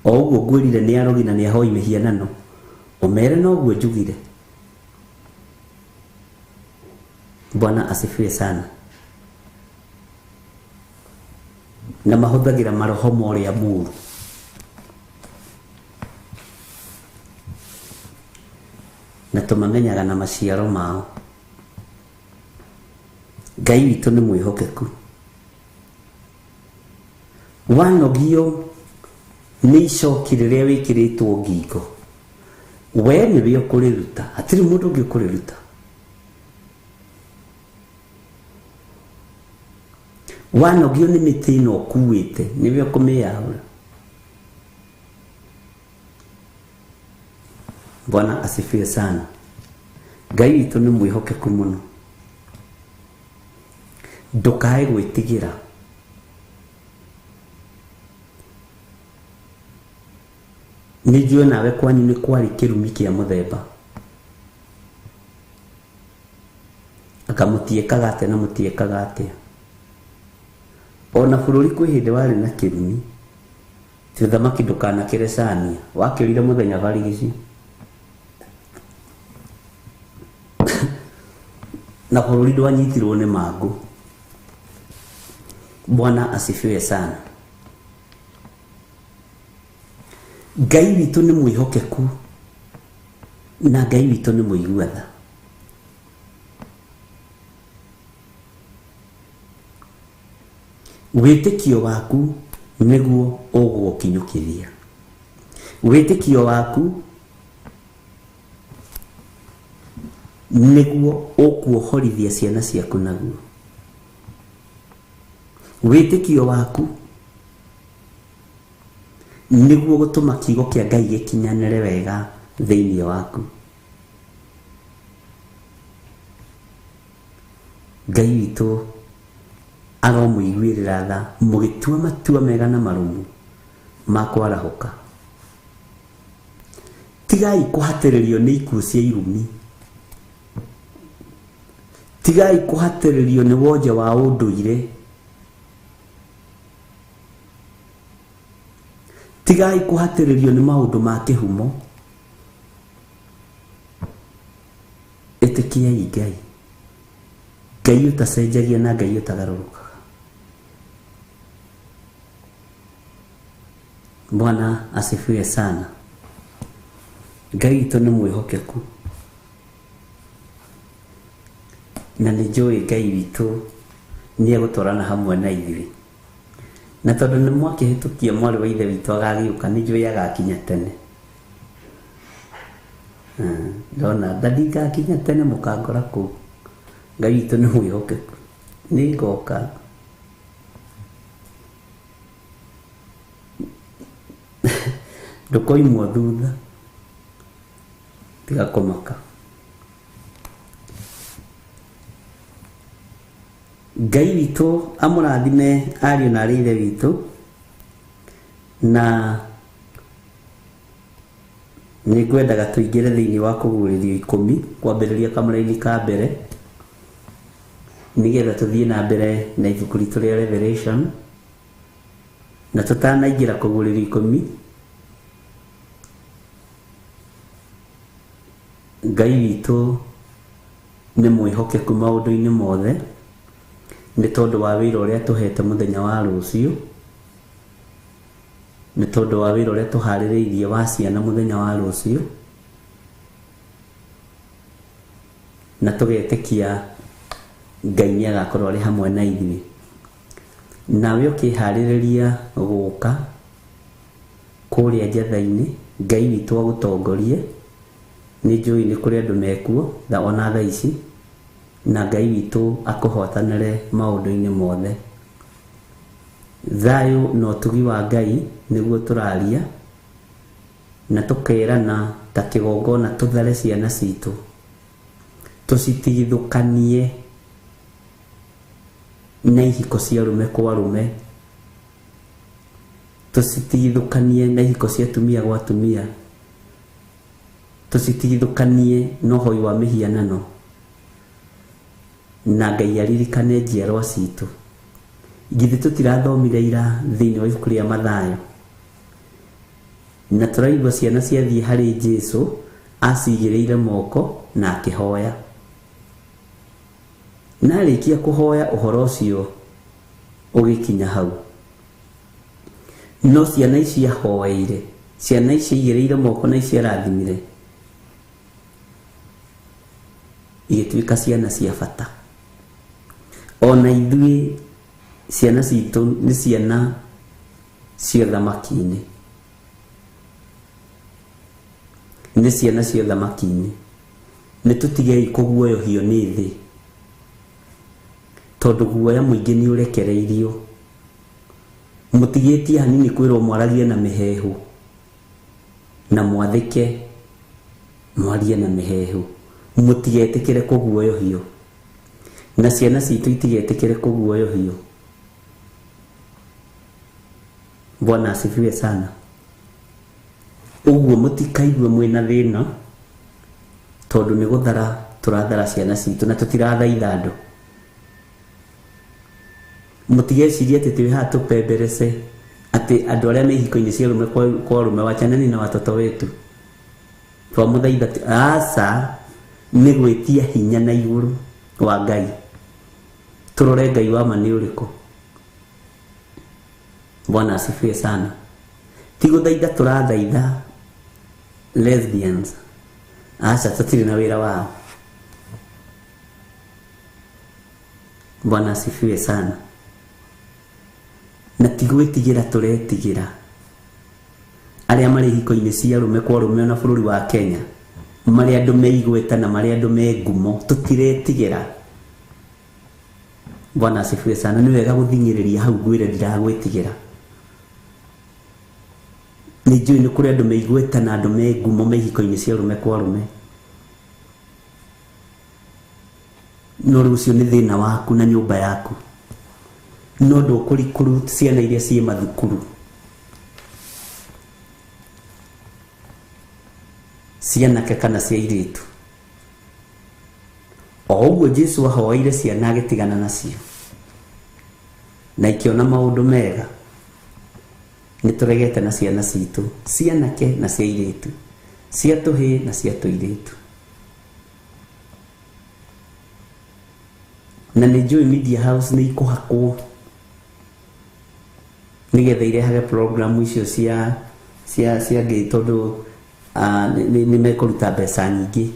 o uguo ngwirire ni arogi na ni ahoi mihianano umere no guo njugire. Bwana asifiwe sana. Na mahuthagira maroho moria muru. Na tumamenyaga na maciaro mao. Ngai witu ni mwihokeku. Wanogio ni icoki riria wikiritwo ngingo, we niwe ukuriruta, hatiri mundu ungi ukuriruta. Wanogio ni miti ino ukuite, niwe ukumiyaura. Bwana asifiwe sana. Ngai witu ni mwihokeku muno. Ndukae gwitigira. Nijue nawe kwanyu ni kwari kirumi kia muthemba. Akamutiekaga ate na mutiekaga ate. Ona bururi kwi hindi wari na kirumi. Ti thamaki ndukana kirecania. Wakirire muthenya barigici. Na bururi ndwanyitirwo ni mangu. Bwana asifiwe sana. Ngai witu ni mwihokeku na Ngai witu ni muiguatha. Witikio waku niguo ugukinyukiria. Witikio waku niguo ukuohorithia ciana ciaku naguo. Witikio waku niguo gutuma kiugo kia Ngai gikinyanire wega thiini waku. Ngai witu aromuiguirira tha mugitua matua mega na marumu makwarahuka. Tigai kuhatiririo ni ikuo cia irumi. Tigai kuhatiririo ni wonja wa unduire. Tigai kuhatiririo ni maundu ma kihumo. Itikiai Ngai. Ngai utacenjagia na Ngai utagarurukaga. Bwana asifiwe sana. Ngai witu ni mwihokeku. Na nijui Ngai witu ni agutwarana hamwe na ithuĩ. Na tondu ni mwakihitukia mwari wa ithe witu agagiuka nijui agakinya tene. Ndona ndadika akinya tene mukangora kuu. Ngai witu ni mwihokeku. Ni ngoka. Ndukoimwo thutha. Tiga kumaka. Ngai witu amurathime ariũ na arĩ ithe witu, na nĩngwendaga tũingĩre thĩinĩ wa kũguũrĩrio 10 kwambĩrĩria kamũra-inĩ ka mbere nĩgetha tũthiĩ na mbere na ibuku ritũ rĩa Revelation. Na tũtanaingĩra kũguũrĩrio 10, Ngai witu nĩ mwĩhokeku maũndũ-inĩ mothe nĩ tondũ wa wĩra ũrĩa tũhete mũthenya wa rũciũ, nĩ tondũ wa wĩra ũrĩa tũharĩrĩirie wa ciana mũthenya wa rũciũ, na tũgetĩkia Ngai nĩ agakorwo arĩ hamwe na ithuĩ. Nawe ũkĩharĩrĩria gũka kũrĩa njatha-inĩ, Ngai witũ agũtongorie. Nĩ njũĩ nĩ kũrĩ andũ mekuo ona thaa ici, na Ngai witũ akũhotanĩre maũndũ-inĩ mothe. Thayũ na ũtugi wa Ngai nĩguo tũraria, na tũkerana ta kĩgongona tũthare ciana citũ, tũcitigithũkanie na ihiko cia arume kwa arume, tucitigithukanie na ihiko cia atumia gwa atumia, tucitigithukanie na ũhoi wa mĩhianano, na Ngai aririkane njiarwa citũ. Githĩ tũtirathomire ira thĩinĩ wa ibuku rĩa Mathayo, na tũraigua ciana ciathiĩ harĩ Jesũ acigĩrĩire moko na akĩhoya, na arĩkia kũhoya ũhoro ũcio ũgĩkinya hau. No ciana ici ahoeire, ciana ici igĩrĩire moko na ici arathimire, igĩtuĩka ciana cia bata. Ona ithuĩ ciana citũ nĩ ciana cia thamaki-inĩ, nĩ ciana cia thamaki-inĩ. Nĩ tũtigei kũguoyohio nĩ thĩ, tondũ guoya mũingĩ nĩ ũrekereirio. Mũtigĩtie hanini kwĩrwo mwaragie na mĩhehu, na mwathĩke mwarie na mĩhehu. Mũtigetĩkĩre kũguoyohio, na ciana citũ itigetĩkĩre kũguoyohio. Bwana asifiwe sana. Ũguo mũtikaigue mwĩna thĩna, tondũ nĩ gũthara tũrathara ciana citũ na tũtirathaitha andũ. Mũtigecirie atĩ twĩ haha tũpemberece atĩ andũ arĩa me ihiko-inĩ cia arume kwa arume wachaneni na watoto wetu. Twamũthaitha aca, nĩ gwĩtia hinya na igũrũ wa Ngai. Tũrore Ngai wa ma nĩ ũrĩkũ. Bwana asifiwe sana. Ti gũthaitha tũrathaitha lesbians, aca tũtirĩ na wĩra wao. Bwana asifiwe sana. Na ti gwĩtigĩra tũretigĩra arĩa marĩ ihiko-inĩ cia arume kwa arume na bũrũri wa Kenya, marĩ andũ me igweta na marĩ andũ me ngumo, tũtiretigĩra. Bwana asifiwe sana. Nĩ wega gũthingĩrĩria hau ngwĩre ndiragwĩtigĩra. Nĩ njũĩ nĩ kũrĩ andũ me igweta na andũ me ngumo me ihiko-inĩ cia arume kwa arume. No rĩu ũcio nĩ thĩna waku na nyũmba yaku. No ndũkũrikũru ciana iria ciĩ mathukuru, cianake kana cia airĩtu. O ũguo Jesũ ahoeire ciana agĩtigana nacio, na ikĩona maũndũ mega, nĩ tũregete na ciana citũ, cianake na cia airĩtu, cia tũhĩĩ na cia tũirĩtu. Na nĩ njũĩ Media House nĩ ikũhakwo nĩgetha irehage program icio cia Ngai, tondũ nĩ mekũruta mbeca nyingĩ.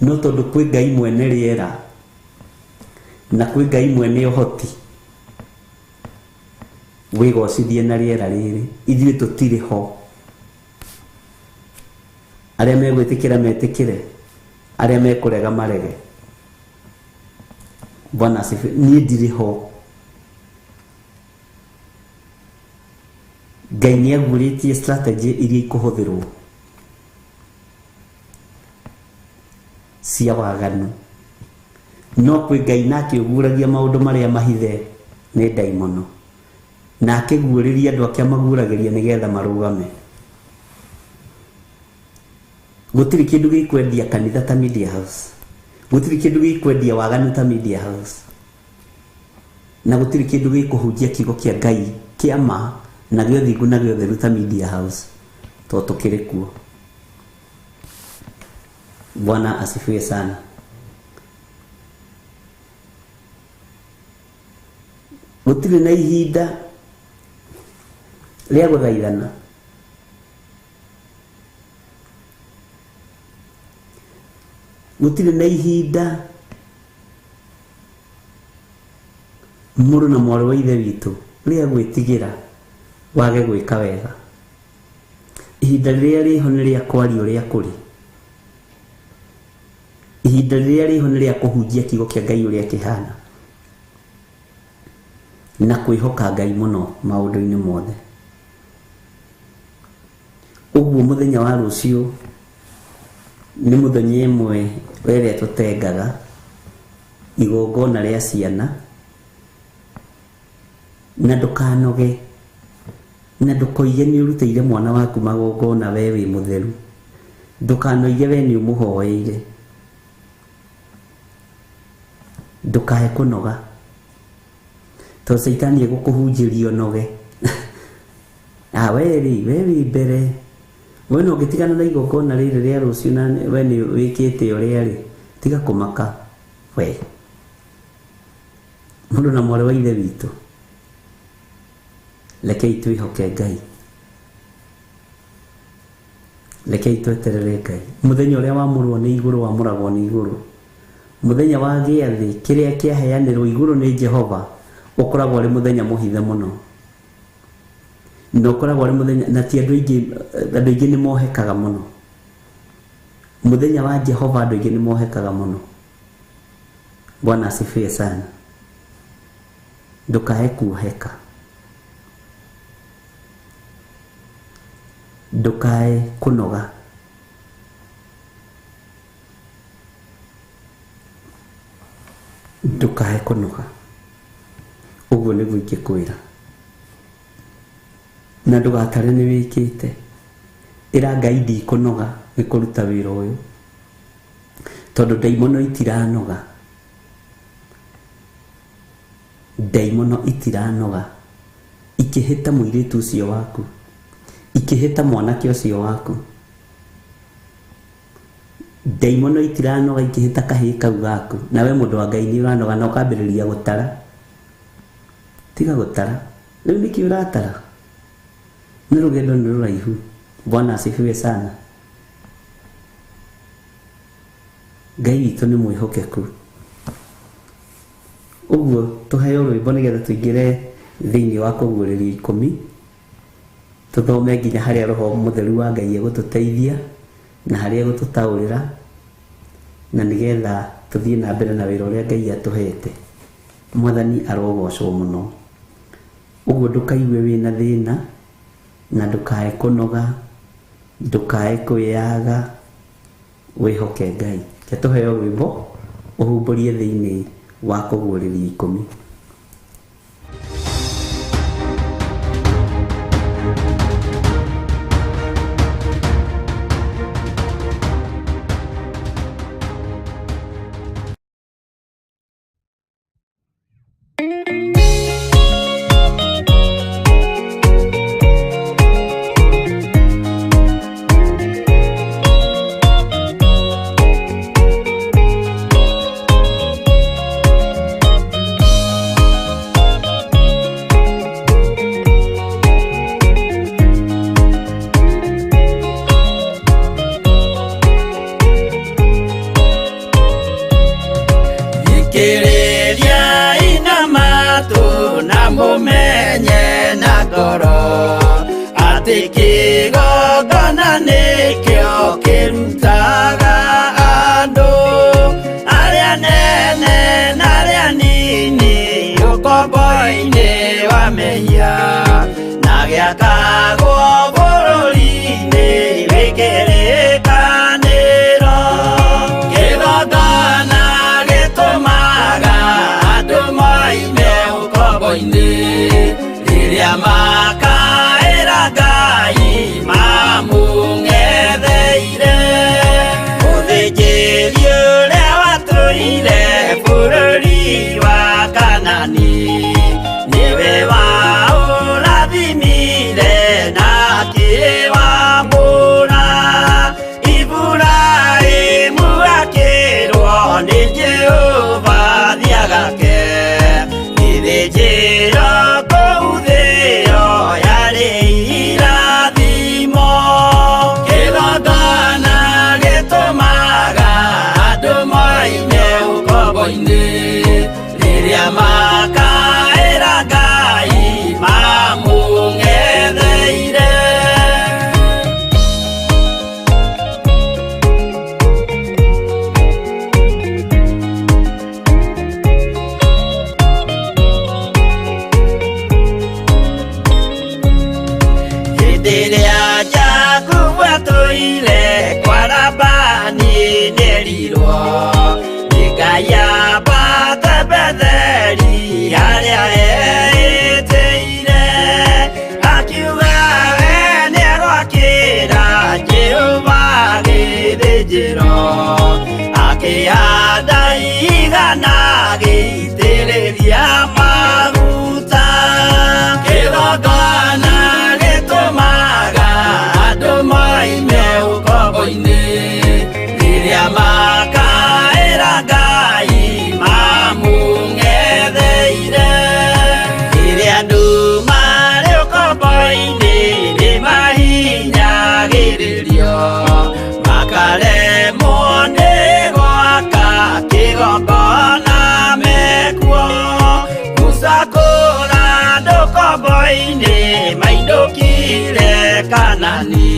No tondũ kwĩ Ngai mwene rĩera na kwĩ Ngai mwene ũhoti, wĩgocithie na rĩera rĩrĩ, ithuĩ tũtirĩ ho. Arĩa megwĩtĩkĩra metĩkĩre, arĩa mekũrega marege. Bwana asifiwe. Niĩ ndirĩ ho. Ngai nĩ agurĩtie strategy iria ikũhũthĩrwo cia waganu. No kwĩ Ngai nake ũguragia maũndũ marĩa mahithe nĩ ndaimono, na akĩguũrĩria andũ ake amaguragĩria nĩgetha marũgame. Gũtirĩ kĩndũ gĩkwendia kanitha ta Media House, gũtirĩ kĩndũ gĩkwendia waganu ta Media House, na gũtirĩ kĩndũ gĩkũhunjia kiugo kĩa Ngai kĩa ma na gĩa ũthingu na gĩa ũtheru ta Media House, tondũ tũkĩrĩ kuo. Bwana asifiwe sana. Gũtirĩ na ihinda rĩa gũthaithana. Gũtirĩ na ihinda mũrũ na mwarĩ wa ithe witũ rĩa gwĩtigĩra wage gwĩka wega. Ihinda rĩrĩa rĩho nĩ rĩa kwaria ũrĩa kũrĩ. Ihinda rĩrĩa rĩho nĩ rĩa kũhunjia kiugo kĩa Ngai ũrĩa kĩhana, na kwĩhoka Ngai mũno maũndũ-inĩ mothe. Ũguo mũthenya wa rũciũ nĩ mũthenya ĩmwe ĩrĩa tũtengaga igongona rĩa ciana, na ndũkanoge na ndũkoige nĩ ũrutĩire mwana waku magongona we wĩ mũtheru. Ndũkanoige we nĩ ũmũhoeire. Ndũkae kũnoga, tondũ Saitani egũkũhunjĩria ũnoge. We wĩ mbere, we no ũngĩtigana na igongona rĩrĩ rĩa rũciũ na we nĩ wĩkĩte ũrĩa rĩ, tiga kũmaka we mũndũ na mwarĩ wa ithe witũ. Rekei twĩhoke Ngai, rekei tweterere Ngai. Mũthenya ũrĩa wamũrwo nĩ igũrũ wamũragwo nĩ igũrũ. Mũthenya wa gĩathĩ kĩrĩa kĩaheanĩrwo igũrũ nĩ Jehova ũkoragwo arĩ mũthenya mũhithe mũno, na ũkoragwo arĩ mũthenya na ti andũ aingĩ nĩ mohekaga mũno. Mũthenya wa Jehova andũ aingĩ nĩ mohekaga mũno. Bwana asifiwe sana. Ndũkae kuoheka, ndũkae kũnoga. Ndũkae kũnoga. Ũguo nĩguo ingĩkwĩra. Na ndũgatare nĩ wĩkĩte. Ĩra Ngai ndikũnoga nĩ kũruta wĩra ũyũ, tondũ ndaimono itiranoga. Ndaimono itiranoga ikĩhĩta mũirĩtu ũcio waku, ikĩhĩta mwanake ũcio waku. Ndaimono itiranoga ikĩhĩta kahĩĩ kau gaku. Nawe mũndũ wa Ngai nĩ ũranoga na ũkambĩrĩria gũtara. Tiga gũtara. Rĩu nĩkĩ ũratara? Nĩ rũgendo nĩ rũraihu. Bwana asifiwe sana. Ngai witũ nĩ mwĩhokeku. Ũguo tũheo rwĩmbo nĩgetha tũingĩre thĩinĩ wa kũguũrĩrio 10, tũthome nginya harĩa Roho Mũtheru wa Ngai egũtũteithia na harĩa egũtũtaũrĩra, na nĩgetha tũthiĩ na mbere na wĩra ũrĩa Ngai atũhete. Mwathani arogocwo mũno. Ũguo ndũkaigue wĩna thĩna na ndũkae kũnoga, ndũkae kwĩyaga, wĩhoke Ngai. Tũheo rwĩmbo ũhumbũrie thĩinĩ wa kũguũrĩrio 10. Jehova, Jehova, maini maindukire Kanani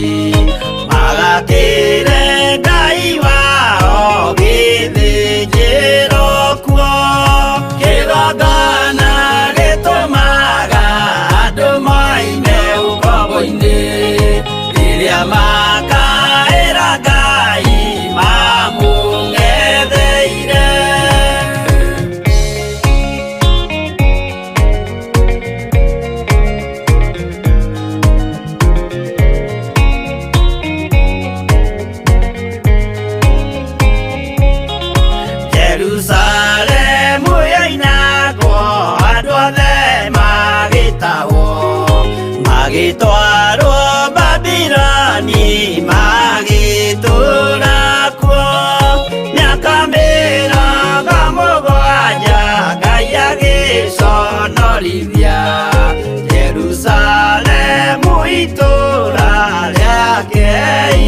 magakire Ngai wao githĩnjĩro kuo kĩgongona gĩtũmaga andũ moime ũkombo-inĩ rĩrĩa makaĩra Ngai mamũng'etheire. Jerusalemu yainagwo andũ othe magĩtahwo magĩtwarwo Babironi magĩtũũra kuo mĩaka mĩrongo mũgwanja Ngai agĩconorithia Jerusalemu itũũra rĩake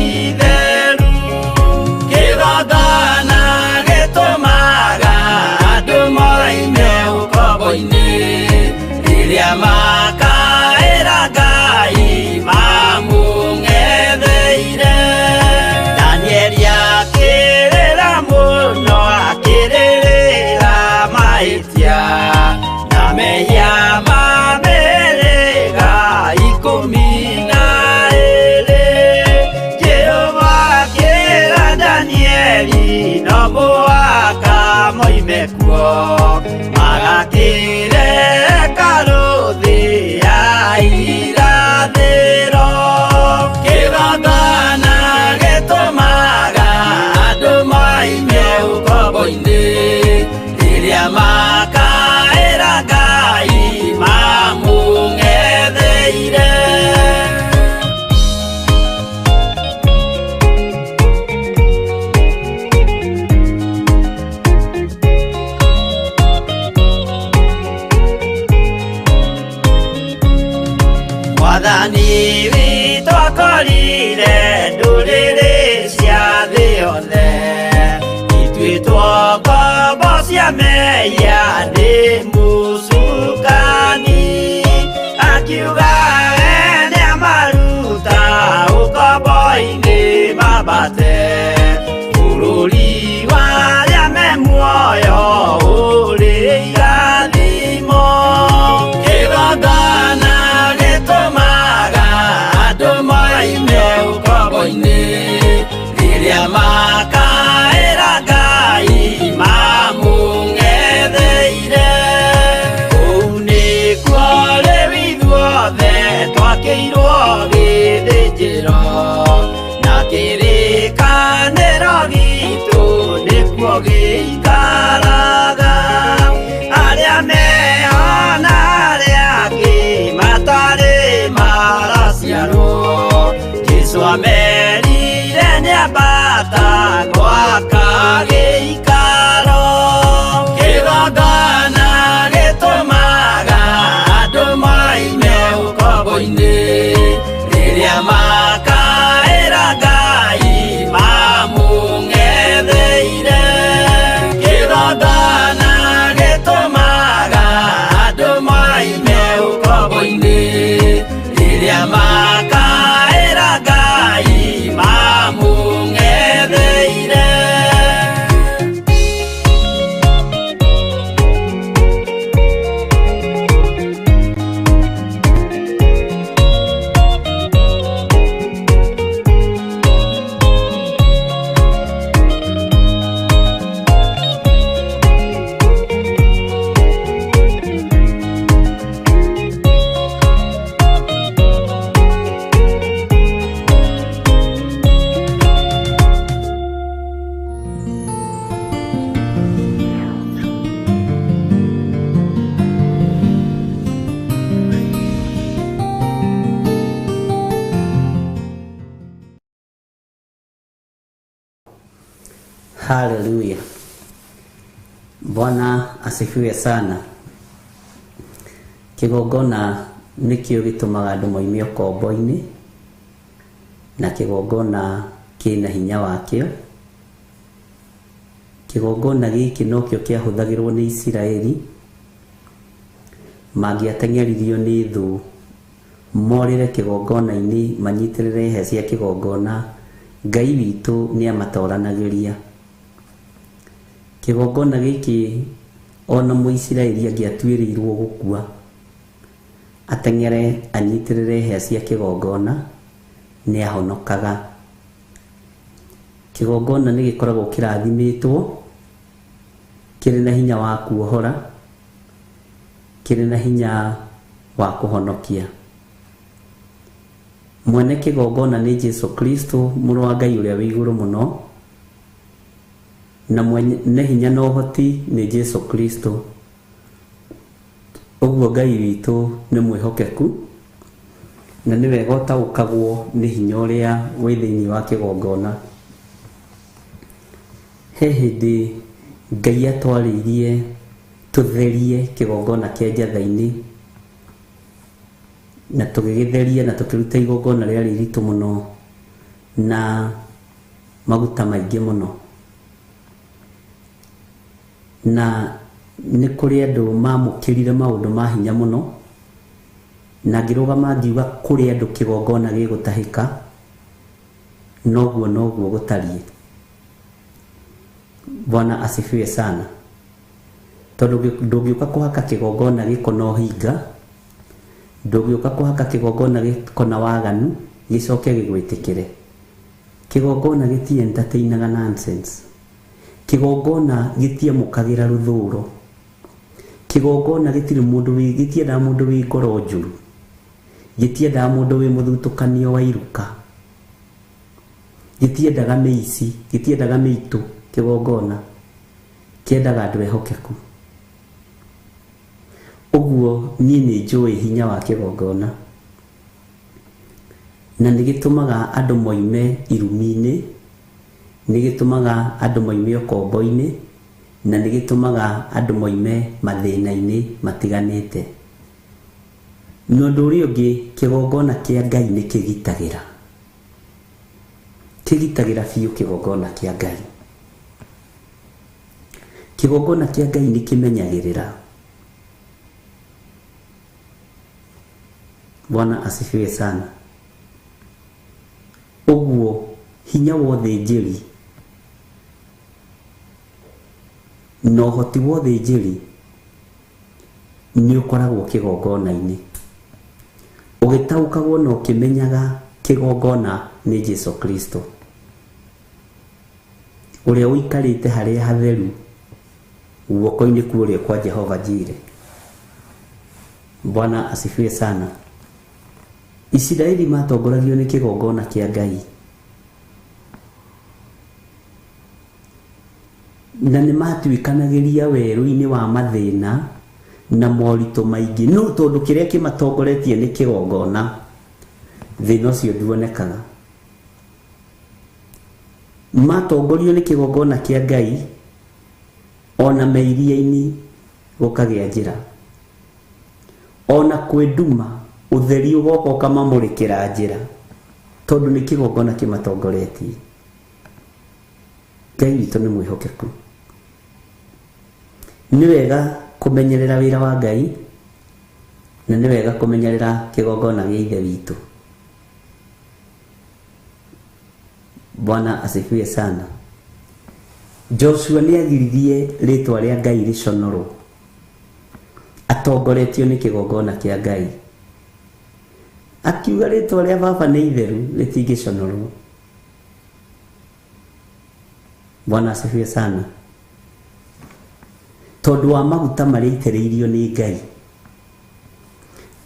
itheru. Kĩgongona gĩtũmaga andũ moime ũkombo-inĩ rĩrĩa makaĩra Ngai mamũng'etheire. Danieli akĩrĩra mũno akĩrĩrĩra mahĩtia na mehia ma mĩhĩrĩga 12. Jehova akĩra Danieli no mũhaka moime kuo magakĩre hekarũ thĩ ya irathĩro. Kĩgongona gĩtũmaga andũ moime ũkombo-inĩ rĩrĩa makaĩra Ngai mamũng'etheire. Mwathani witũ akorire ndũrĩrĩ cia thĩ yothe ituĩtwo ngombo cia mehia nĩ mũcukani. Akiuga we nĩamaruta ũkombo-inĩ mambate bũrũri warĩa me muoyo ũrĩ irathimo. Kĩgongona gĩtũmaga andũ moime ũkombo-inĩ rĩrĩa makaĩra Ngai mamũng'etheire. Kũu nĩkuo rĩu ithuothe twakĩirwo gĩthĩnjĩro na kĩrĩkanĩro gitũ nĩkuo gĩikaraga. Arĩa meho na arĩa angĩ matarĩ maraciarwo Jesũ amerire nĩambata gwaka gĩikaro. Kĩgongona gĩtũmaga andũ moime ũkombo-inĩ rĩrĩa makaĩra Ngai mamũng'etheire. Kĩgongona gĩtũmaga andũ moime ũkombo-inĩ rĩrĩa makaĩra Ngai mamũng'etheire. Haleluya. Bwana asifiwe sana. Kĩgongona nĩkĩo gĩtũmaga andũ moime ũkombo-inĩ, na kĩgongona kĩna hinya wakĩo. Kĩgongona gĩkĩ nokĩo kĩahũthagĩrwo nĩ Isiraeli mangĩateng'eririo nĩ thũ morĩre kĩgongona-inĩ manyitirĩre he cia kĩgongona, Ngai witũ nĩ amatoranagĩria. Kĩgongona gĩkĩ ona Mũisiraeli angĩatuĩrĩirwo gũkua ateng'ere anyitĩrĩre he cia kĩgongona nĩ ahonokaga. Kĩgongona nĩ gĩkoragwo kĩrathimĩtwo, kĩrĩ na hinya wa kuohora, kĩrĩ na hinya wa kũhonokia. Mwene kĩgongona nĩ Jesu Kristo, mũrũ wa Ngai ũrĩa wĩ igũrũ mũno, na mwene hinya na ũhoti nĩ Jesu Kristo. Ũguo Ngai witũ nĩ mwĩhokeku na nĩ wega ũtaũkagwo nĩ hinya ũrĩa wĩ thĩinĩ wa kĩgongona. He hĩndĩ Ngai atwarĩirie tũtherie kĩgongona kĩa njatha-inĩ, na tũgĩgĩtheria na tũkĩruta igongona rĩarĩ iritũ mũno na maguta maingĩ mũno. Na nĩ kũrĩ andũ mamũkĩrire maũndũ ma hinya mũno, na ngĩrũgama ngiuga kũrĩ andũ kĩgongona gĩgũtahĩka, noguo gũtariĩ. Bwana asifiwe sana. Tondũ ndũngĩũka kũhaka kĩgongona gĩkona ũhinga, ndũngĩũka kũhaka kĩgongona gĩkona waganu gĩcoke gĩgwĩtĩkĩre. Kĩgongona gĩti entertainaga nonsense. Kĩgongona gĩtiamũkagĩra rũthũũro. Kĩgongona gĩtiendaga mũndũ wĩ ngoro njũru, gĩtiendaga mũndũ wĩ mũthutũkanio wa iruka, gĩtiendaga mĩici, gĩtiendaga mĩitũ. Kĩgongona kĩendaga andũ ehokeku. Ũguo niĩ nĩ njũĩ hinya wa kĩgongona, na nĩ gĩtũmaga andũ moime irumi-inĩ, nĩ gĩtũmaga andũ moime ũkombo-inĩ, na nĩ gĩtũmaga andũ moime mathĩna-inĩ matiganĩte. Na ũndũ ũrĩa ũngĩ, kĩgongona kĩa Ngai nĩ kĩgitagĩra biũ kĩgongona kĩa Ngai. Kĩgongona kĩa Ngai nĩ kĩmenyagĩrĩra. Bwana asifiwe sana. Ũguo hinya wothe njĩri na ũhoti wothe njĩri nĩ ũkoragwo kĩgongona-inĩ. Ũgĩtaũkagwo na ũkĩmenyaga kĩgongona nĩ Jesu Kristo, ũrĩa ũikarĩte harĩa hatheru guoko-inĩ kũrĩa kwa Jehova Jireh. Bwana asifiwe sana. Isiraeli matongoragio nĩ kĩgongona kĩa Ngai, na nĩ matuĩkanagĩria werũ-inĩ wa mathĩna na moritũ maingĩ, no tondũ kĩrĩa kĩmatongoretie nĩ kĩgongona, thĩna ũcio nduonekaga. Matongorio nĩ kĩgongona kĩa Ngai, ona meiria-inĩ gũkagĩa njĩra, ona kwĩnduma ũtheri ũgoka ũkamamũrĩkĩra njĩra, tondũ nĩ kĩgongona kĩmatongoretie. Ngai witũ nĩ mwĩhokeku. Nĩ wega kũmenyerera wĩra wa Ngai, na nĩ wega kũmenyerera kĩgongona gĩa Ithe witũ. Bwana asifiwe sana. Joshua nĩ agiririe rĩtwa rĩa Ngai rĩconorwo, atongoretio nĩ kĩgongona kĩa Ngai, akiuga rĩtwa rĩa baba nĩ itheru rĩtingĩconorwo. Bwana asifiwe sana. Tondũ wa maguta marĩa aitĩrĩirio nĩ Ngai,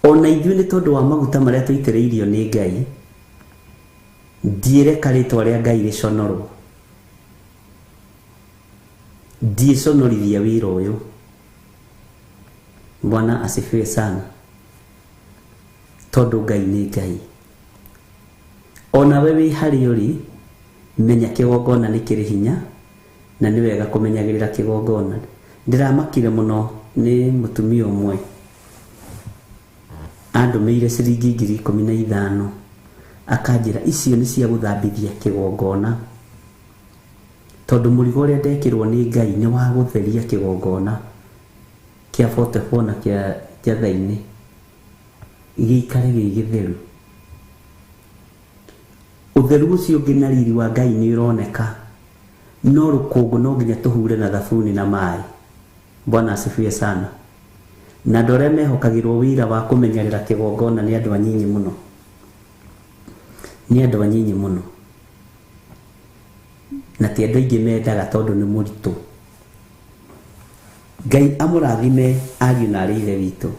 ona ithuĩ nĩ tondũ wa maguta marĩa tũitĩrĩirio nĩ Ngai, ndiĩreka rĩtwa rĩa Ngai rĩconorwo, ndiĩconorithia wĩra ũyũ. Bwana asifiwe sana. Tondũ Ngai nĩ Ngai. Ona we wĩ harĩa ũrĩ, menya kĩgongona nĩ kĩrĩ hinya, na nĩ wega kũmenyagĩrĩra kĩgongona. Ndĩramakire mũno nĩ mũtumia ũmwe andũmĩire ciringi 15,000, akanjĩra icio nĩ cia gũthambithia kĩgongona, tondũ mũrigo ũrĩa ndekĩrwo nĩ Ngai nĩ wa gũtheria kĩgongona kĩa 44 na kĩa njatha-inĩ gĩikare gĩ gĩtheru. Ũtheru ũcio ũngĩ na riri wa Ngai nĩ ũroneka, no rũkũngũ no nginya tũhure na thabuni na maĩ. Bwana asifiwe sana. Na andũ arĩa mehokagĩrwo wĩra wa kũmenyerera kĩgongona nĩ andũ anyinyi mũno, nĩ andũ anyinyi mũno, na ti andũ aingĩ mendaga tondũ nĩ mũritũ. Ngai amũrathime ariũ na aarĩ ithe witũ,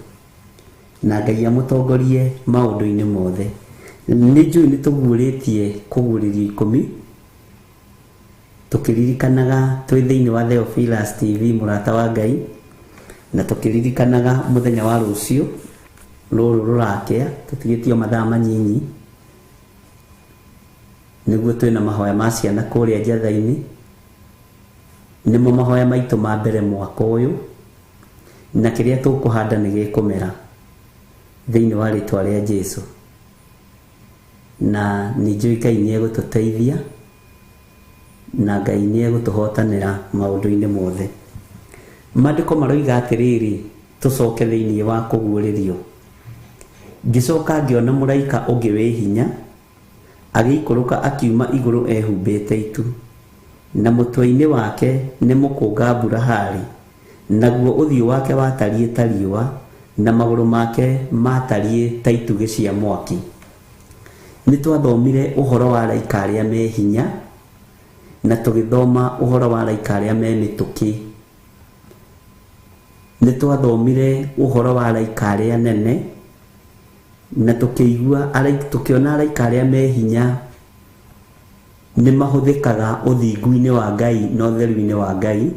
na Ngai amũtongorie maũndũ-inĩ mothe. Nĩ njũĩ nĩ tũguũrĩtie kũguũrĩrio 10 tũkĩririkanaga twĩ thĩinĩ wa Theophilus TV mũrata wa Ngai, na tũkĩririkanaga mũthenya wa rũciũ rũrũ rũrakĩa tũtigĩtio mathaa manyinyi nĩguo twĩna mahoya ma ciana kũrĩa njatha-inĩ. Nĩmo mahoya maitũ ma mbere mwaka ũyũ, na kĩrĩa tũkũhanda nĩ gĩkũmera thĩinĩ wa rĩtwa rĩa Jesũ. Na nĩnjũĩ Ngai nĩ egũtũteithia na Ngai nĩ egũtũhotanĩra maũndũ-inĩ mothe. Maandĩko maroiga atĩrĩrĩ, tũcoke thĩinĩ wa kũguũrĩrio. Ngĩcoka ngĩona mũraika ũngĩ wĩ hinya agĩikũrũka akiuma igũrũ ehumbĩte itu, na mũtwe-inĩ wake nĩ mũkũnga mbura harĩ, naguo ũthiũ wake watariĩ ta riũa, na magũrũ make matariĩ ta itugĩ cia mwaki. Nĩ twathomire ũhoro wa araika arĩa me hinya, na tũgĩthoma ũhoro wa araika arĩa me mĩtũkĩ. Nĩ twathomire ũhoro wa araika arĩa nene, na tũkĩona araika arĩa me hinya nĩ mahũthĩkaga ũthingu-inĩ wa Ngai na ũtheru-inĩ wa Ngai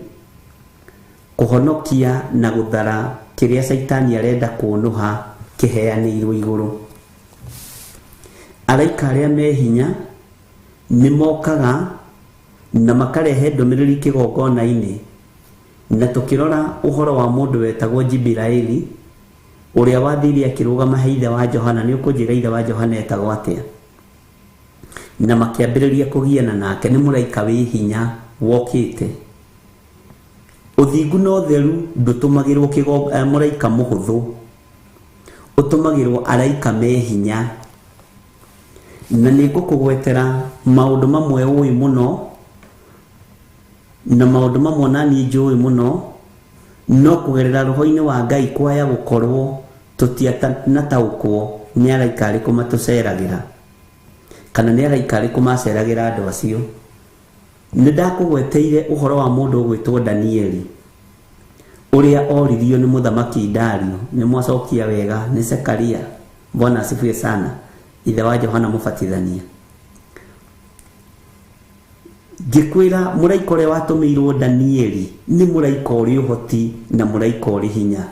kũhonokia na gũthara kĩrĩa Saitani arenda kũnũha kĩheanĩirwo igũrũ. Araika arĩa me hinya nĩ mokaga na makarehe ndũmĩrĩri kĩgongona-inĩ, na tũkĩrora ũhoro wa mũndũ wetagwo Jibiraeli ũrĩa wathire akĩrũgama he ithe wa Johana. Nĩ ũkũnjĩra ithe wa Johana etagwo atĩa? Na makĩambĩrĩria kũgiana nake. Nĩ mũraika wĩ hinya wokĩte. Ũthingu na ũtheru ndũtũmagĩrwo mũraika mũhũthũ, ũtũmagĩrwo araika me hinya. Na nĩ ngũkũgwetera maũndũ mamwe ũĩ mũno, na maũndũ mamwe naniĩ njũĩ mũno, no kũgerera roho-inĩ wa Ngai kwaya gũkorwo tũtianataũkwo nĩ araika arĩkũ matũceragĩra, kana nĩ araika arĩkũ maceragĩra andũ acio. Nĩ ndakũgweteire ũhoro wa mũndũ ũgwĩtwo Danieli ũrĩa oririo nĩ mũthamaki Dario. Nĩ mwacokia wega, nĩ Zekaria. Bwana asifiwe sana. Ithe wa Johana Mũbatithania. Ngĩkwĩra mũraika ũrĩa watũmĩirwo Danieli nĩ mũraika ũrĩ ũhoti na mũraika ũrĩ hinya.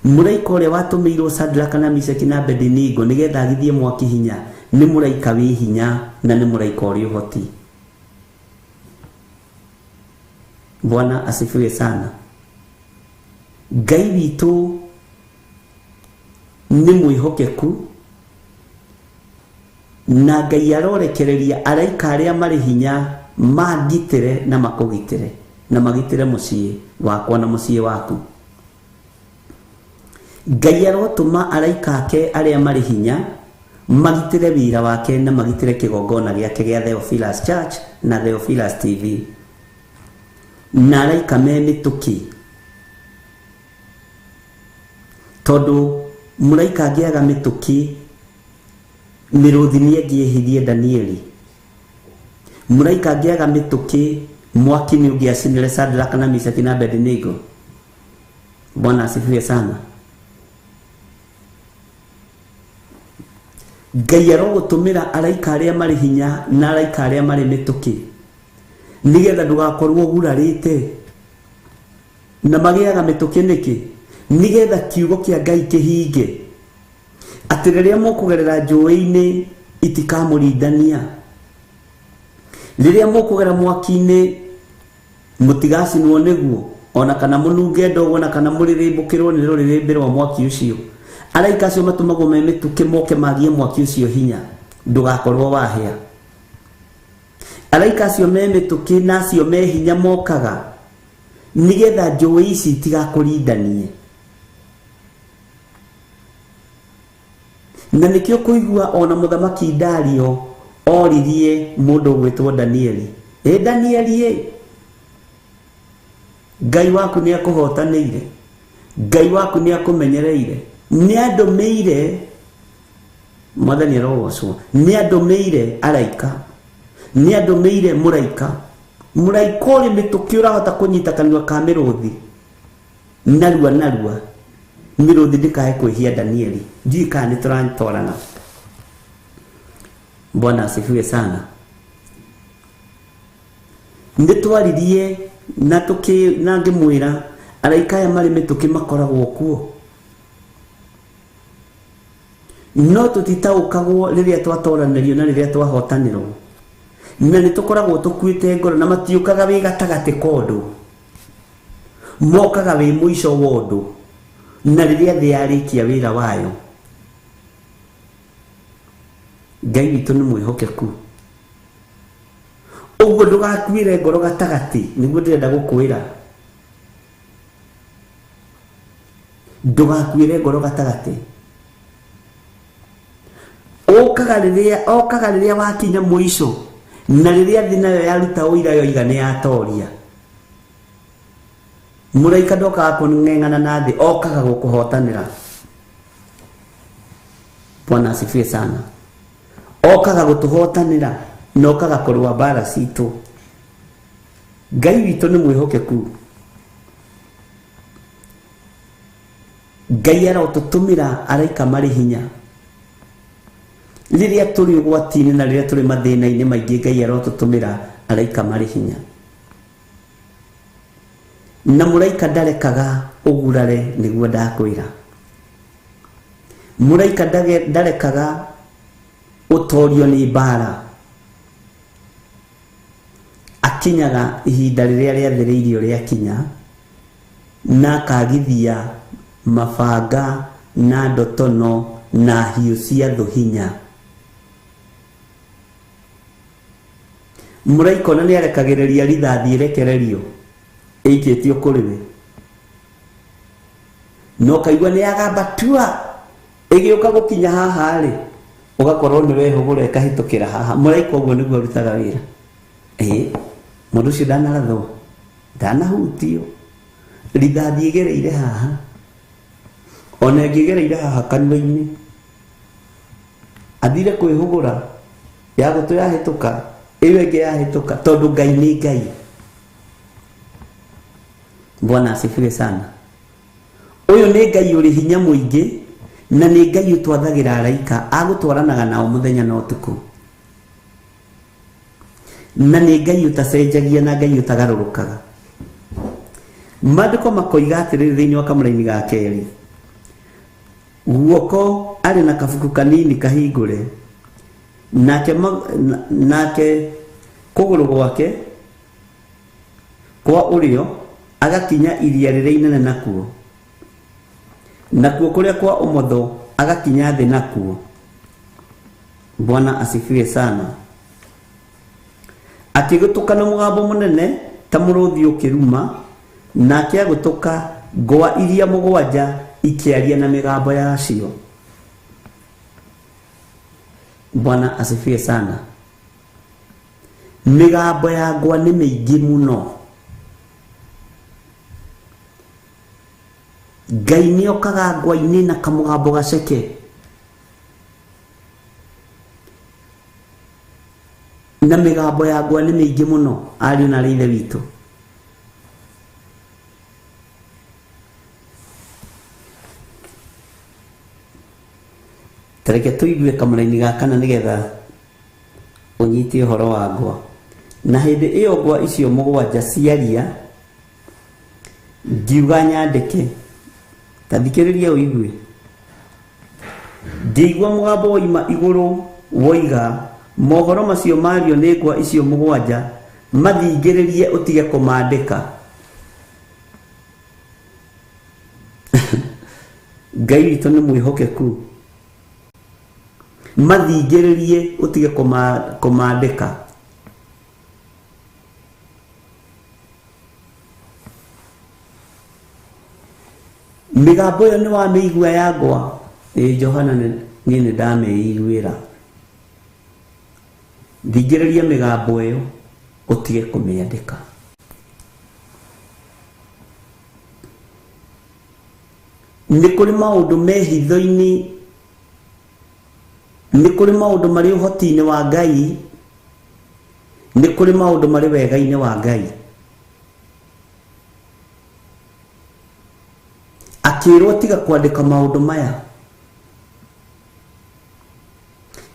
Mũraika ũrĩa watũmĩirwo Shadraka na Meshaki na Abedinego nĩgetha agithie mwaki hinya nĩ mũraika wĩ hinya na nĩ mũraika ũrĩ ũhoti. Bwana asifiwe sana. Ngai witũ nĩ mwĩhokeku, na Ngai arorekereria araika arĩa marĩ hinya magitĩre na makũgitĩre na magitĩre mũciĩ wakwa na mũciĩ waku. Ngai arotũma araika ake arĩa marĩ hinya magitĩre wĩra wake na magitĩre kĩgongona gĩake gĩa Theophilus Church na Theophilus TV. Na araika me mĩtũkĩ, tondũ mũraika angĩaga mĩtũkĩ mĩrũthi nĩ angĩehirie Danieli. Mũraika angĩaga mĩtũkĩ mwaki nĩ ũngĩacinire Shadraka na Meshaki na Abedinego. Bwana asifiwe sana. Ngai arogũtũmĩra araika arĩa marĩ hinya na araika arĩa marĩ mĩtũkĩ nĩgetha ndũgakorwo gurarĩte na magĩaga mĩtũkĩ nĩkĩ? Nĩgetha kiugo kĩa Ngai kĩhinge atĩ rĩrĩa mũkũgerera njũĩ-inĩ itikamũrindania, rĩrĩa mũkũgera mwaki-inĩ mũtigacinwo nĩguo, ona kana mũnunge ndogo, na kana mũrĩrĩmbũkĩrwo nĩ rũrĩrĩmbĩ rwa mwaki ũcio. Araika acio matũmagwo me mĩtũkĩ moke magie mwaki ũcio hinya ndũgakorwo wahĩa. Araika acio me mĩtũkĩ na acio me hinya mokaga nigetha njũĩ ici tigakũrindanie. Na nikio kuigua ona muthamaki Dario oririe mundu gwitwo Danieli. Danieli Ngai waku ni akuhotanĩire, Ngai waku ni akumenyereire, ni andũmĩire mwathani arogocwo, ni andũmĩire araika, ni andũmĩire mũraika ũrĩ mĩtũkĩ ũrahota kũnyita kanua ka mĩrũthi narua mĩrũthi ndĩkae kwĩhia Danieli. Njui kana nĩtũratwarana. Bwana asifiwe sana. Nĩtwaririe na ngĩmwĩra araika aya marĩ mĩtũkĩ makoragwo kuo, no tũtitaũkagwo rĩrĩa twatoranĩrio na rĩrĩa twahotanĩrwo, na nĩtũkoragwo tũkuĩte ngoro na matiũkaga wĩ gatagatĩ kodũ, mokaga wĩ mũico wondũ na rĩrĩa thĩ yarĩkia wĩra wayo. Ngai witũ nĩ mwĩhokeku, ũguo ndũgakuĩre ngoro gatagatĩ. Nĩguo ndĩrenda gũkwĩra, ndũgakuĩre ngoro gatagatĩ. Okaga rĩrĩa wakinya mũico, na rĩrĩa thĩ nayo yaruta ũira yoiga nĩ yatoria, mũraika ndokaga kũng'eng'ana na thĩ, okaga gũkũhotanĩra. Bwana asifiwe sana. Okaga gũtũhotanĩra na okaga kũrũa mbara citũ. Ngai witũ nĩ mwĩhokeku. Ngai arotũtũmĩra araika marĩ hinya rĩrĩa tũrĩ ũgwati-inĩ na rĩrĩa tũrĩ mathĩna-inĩ maingĩ. Ngai arotũtũmĩra araika marĩ hinya, na mũraika ndarekaga ũgurare. Nĩguo ndakwĩra, mũraika ndarekaga ũtorio nĩ mbara. Akinyaga ihinda rĩrĩa rĩathĩrĩirio rĩakinya, na akagithia mabanga na ndotono na hiũ cia thũ hinya. Mũraika ona nĩarekagĩrĩria rithathi ĩrekererio ĩikĩtio kũrĩ we, no kaigua nĩyagamba tua ĩgĩũka gũkinya haha rĩ, ũgakorwo nĩ wehũgũra ĩkahĩtũkĩra haha. Mũraika ũguo nĩguo arutaga wĩra. Mũndũ ũcio ndanarathwo, ndanahutio, rithathi ĩgereire haha, ona ĩngĩgereire haha kanua-inĩ, athire kwĩhũgũra, ya gũtũ yahĩtũka, ĩyo ĩngĩ yahĩtũka, tondũ Ngai nĩ Ngai. Bwana asifiwe sana. Ũyũ nĩ Ngai ũrĩ hinya mũingĩ, na nĩ Ngai ũtwathagĩra araika agũtwaranaga nao mũthenya na ũtukũ, na nĩ Ngai ũtacenjagia na Ngai ũtagarũrũkaga. Maandĩko makoiga atĩrĩrĩ thĩinĩ wa kamũra-inĩ ga kerĩ, guoko arĩ na kabuku kanini kahingũre, nake kũgũrũ gwake kwa ũrĩo agakinya iria rĩrĩa inene nakuo, nakuo kũrĩa kwa ũmotho agakinya thĩ nakuo. Bwana asifiwe sana. Akĩgũtũka na mũgambo mũnene ta mũrũthi ũkĩruma, nake agũtũka ngwa iria mũgwanja ikĩaria na mĩgambo yacio. Bwana asifiwe sana. Mĩgambo ya ngwa nĩ mĩingĩ mũno. Ngai nĩokaga ngwa-inĩ na kamũgambo gaceke, na mĩgambo ya ngwa nĩ mĩingĩ mũno. Ariũ na aarĩ a Ithe witũ, tareke tũigue kamũra-inĩ ga kana nĩgetha ũnyite ũhoro wa ngwa. Na hĩndĩ ĩyo ngwa icio mũgwanja ciaria, ngiuga nyandĩke. Ta thikĩrĩria ũigue. Ngĩigua mũgambo woima igũrũ woiga, mohoro macio mario nĩ ngwa icio mũgwanja mathingĩrĩrie ũtige kũmandĩka. Ngai witũ nĩ mwĩhokeku. Mathingĩrĩrie ũtige kũmandĩka. migambo yo ni wa meigua yagwa Johana ni ndameiguira thingiriria migambo yo utige kumiandika ni kuri maundu mehitho-ini ni kuri maundu mari uhoti-ini wa Ngai ni kuri maundu mari wega-ini wa Ngai akirwo tiga kwandika maundu maya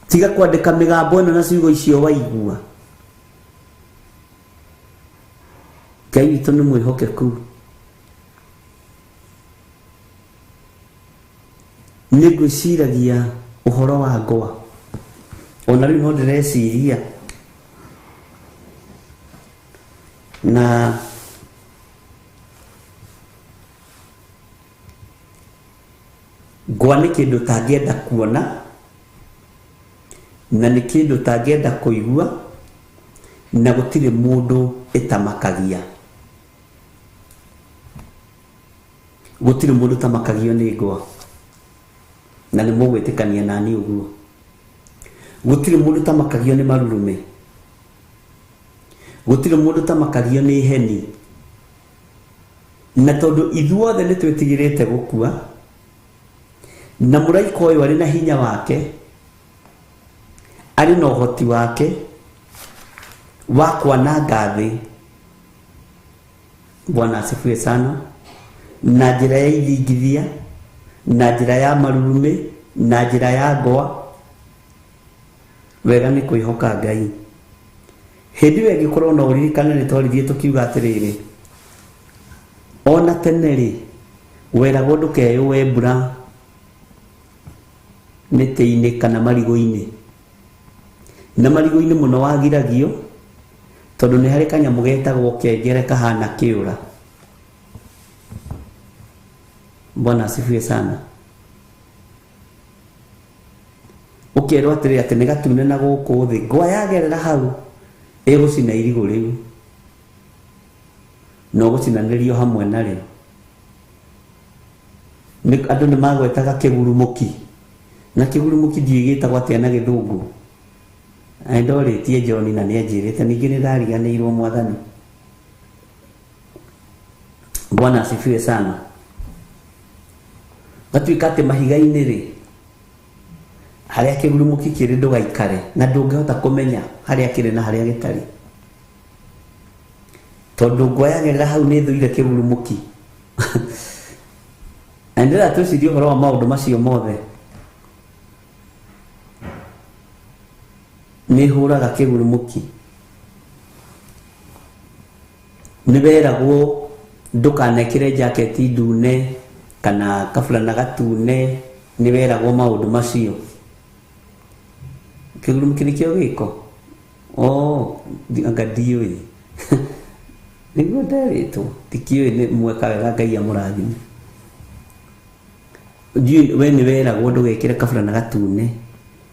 tiga kwandika migambo ino na ciugo icio waigua Ngai witũ nĩ mwĩhokeku nĩ ngwĩciragia ũhoro wa ngwa ona rĩu no ndĩreciria na ngwa nĩ kĩndũ tangĩenda kuona na nĩ kĩndũ tangĩenda kũigua na gũtirĩ mũndũ ĩtamakagia gũtirĩ mũndũ tamakagio nĩ ngwa na nĩ mũgwĩtĩkania nani ũguo gũtirĩ mũndũ tamakagio nĩ marurume gũtirĩ mũndũ tamakagio nĩ heni na tondũ ithuothe nĩ twĩtigĩrĩte gũkua na mũraika ũyũ arĩ na hinya wake arĩ na ũhoti wake wa kwananga thĩ Bwana asifiwe sana na njĩra ya ithingithia na njĩra ya marurume na njĩra ya ngwa wega nĩ kwĩhoka Ngai hĩndĩ ĩyo ĩngĩkorwo na ũririkane nĩ twarithie tũkiuga atĩrĩrĩ ona tene rĩ weragwo ndũkeyũe mbura mĩtĩ-inĩ kana marigũ-inĩ na marigũ-inĩ mũno wagiragio tondũ nĩ harĩ kanyamũ getagwo kengere kahana kĩũra Bwana asifiwe sana ũkerwo atĩrĩ atĩ nĩ gatune na gũkũ thĩ ngwa yagerera hau ĩgũcina irigũ rĩu no gũcinanĩrio hamwe narĩo andũ nĩ magwetaga kĩgurumũki na kĩgurumũki ndiũĩ gĩtagwo atĩa na gĩthũngũ ndorĩtie John na nĩ anjĩrĩte ningĩ nĩ ndariganĩirwo Mwathani Bwana asifiwe sana gatuĩka atĩ mahiga-inĩ rĩ harĩa kĩgurumũki kĩrĩ ndũgaikare na ndũngĩhota kũmenya harĩa kĩrĩ na harĩa gĩtarĩ tondũ ngwa yagerera hau nĩ thũire kĩgurumũki na ndĩrenda twĩcirie ũhoro wa maũndũ macio mothe nĩ hũraga kĩgurumũki nĩ weragwo ndũkanekĩre jaketi ndune kana kabũrana gatune nĩ weragwo maũndũ macio kĩgurumũki nĩkĩo gĩko anga ndiũĩ nĩguo nderĩtwo tikĩũĩ nĩ mweka wega Ngai amũrathime we nĩ weragwo ndũgekĩre kabũrana gatune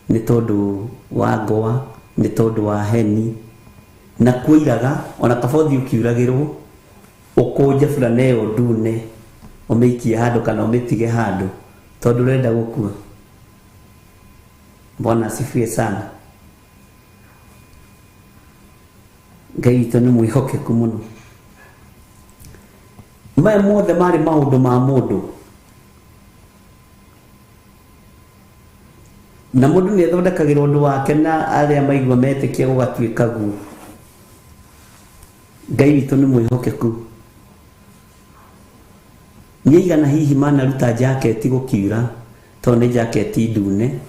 nĩ tondũ wa ngwa nĩ tondũ wa heni na kwĩraga ona kabothi ũkiuragĩrwo ũkũnje burana ĩyo ndune ũmĩikie handũ kana ũmĩtige handũ tondũ ũrenda gũkua Bwana asifiwe sana Ngai witũ nĩ mwĩhokeku mũno maya mothe marĩ maũndũ ma mũndũ na mũndũ nĩ ethondekagĩra ũndũ wake na arĩa maigua metĩkia gũgatuĩka guo Ngai witũ nĩ mwĩhokeku nĩ igana hihi manaruta jaketi gũkiura tondũ nĩ jaketi ndune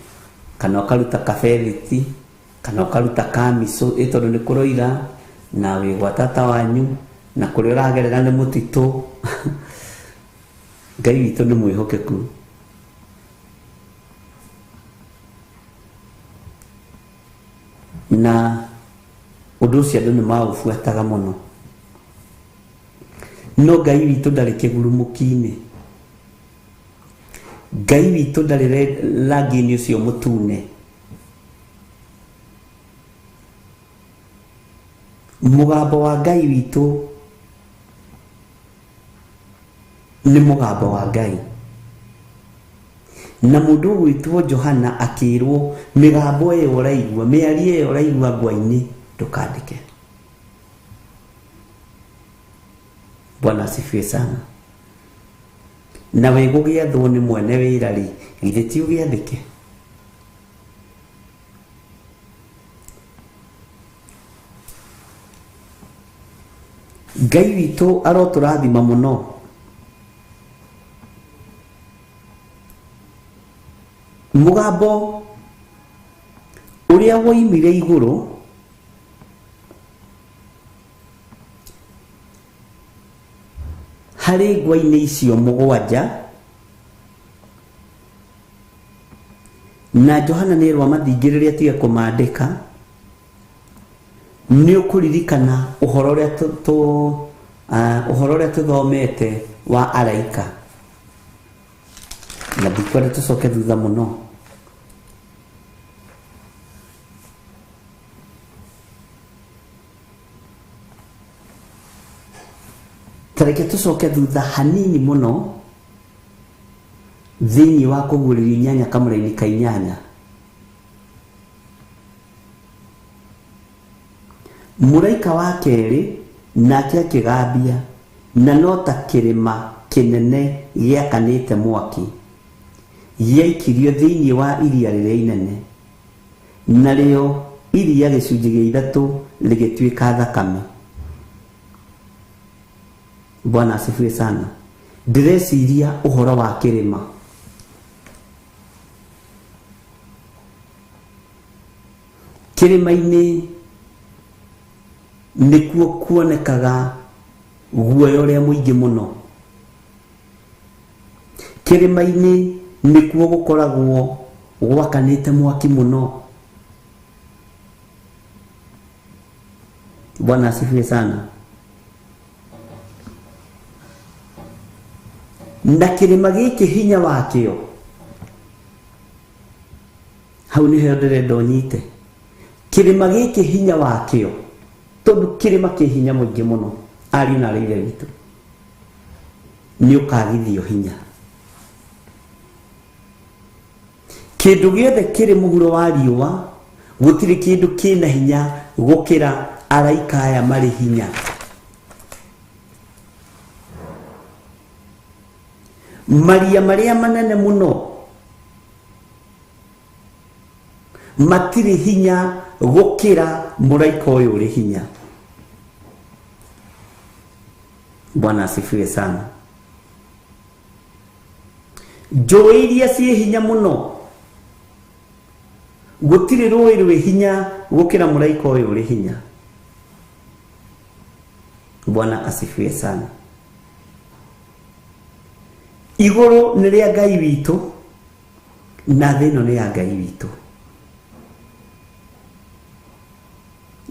kana ũkaruta kaberiti kana ũkaruta kamiso tondũ nĩ kũroira na wĩ gwa tata wanyu na kũrĩa ũragerera nĩ mũtitũ Ngai witũ nĩ mwĩhokeku na ũndũ ũcio andũ nĩ maũbuataga mũno no Ngai witũ ndarĩ kĩgurumũki-inĩ Ngai witũ ndarĩ rangi-inĩ ũcio mũtune mũgambo wa Ngai witũ nĩ mũgambo wa Ngai na mundu gwitwo Johana akirwo migambo ĩyo ũraigua mĩario ĩyo ũraigua ngwa-inĩ ndũkandĩke. Bwana asifiwe sana. Na we gũgĩathwo nĩ mwene wĩra rĩ, githĩ ti ũgĩathĩke? Ngai witũ arotũrathima mũno. Mugambo ũrĩa woimire igũrũ harĩ ngwa-inĩ icio mũgwanja, na Johana nĩerwo mathingĩrĩrie tige kũmandĩka, nĩ ũkũririkana ũhoro ũrĩa tũthomete wa araika, na ndikwenda tũcoke thutha mũno. Tareke tũcoke thutha hanini mũno thĩinĩ wa Kũguũrĩrio 8:8. Mũraika wa kerĩ nake akĩgambia, na no ta kĩrĩma kĩnene gĩakanĩte mwaki gĩaikirio thĩinĩ wa iria rĩrĩa inene, narĩo iria gĩcunjĩ gĩa 3 rĩgĩtuĩka thakame. Bwana asifiwe sana. Ndĩreciria ũhoro wa kĩrĩma. Kĩrĩma-inĩ nĩkuo kuonekaga guoya ũrĩa mũingĩ mũno. Kĩrĩma-inĩ nĩkuo gũkoragwo gwakanĩte mwaki mũno. Bwana asifiwe sana. Na kĩrĩma gĩkĩ hinya wakĩo, hau nĩho ndĩrenda ũnyite. Kĩrĩma gĩkĩ hinya wakĩo, tondũ kĩrĩma kĩ hinya mũingĩ mũno, ariũ na aarĩ a Ithe witũ, nĩ ũkagithio hinya. Kĩndũ gĩothe kĩrĩ mũhuro wa riũa, gũtirĩ kĩndũ kĩna hinya gũkĩra araika aya marĩ hinya. Maria marĩa manene mũno matirĩ hinya gũkĩra mũraika ũyũ ũrĩ hinya. Bwana asifiwe sana. Njũĩ iria ciĩ hinya mũno, gũtirĩ rũĩ rwĩ hinya gũkĩra mũraika ũyũ ũrĩ hinya. Bwana asifiwe sana. Igũrũ nĩ rĩa Ngai witũ, na thĩ ĩno nĩ ya Ngai witũ.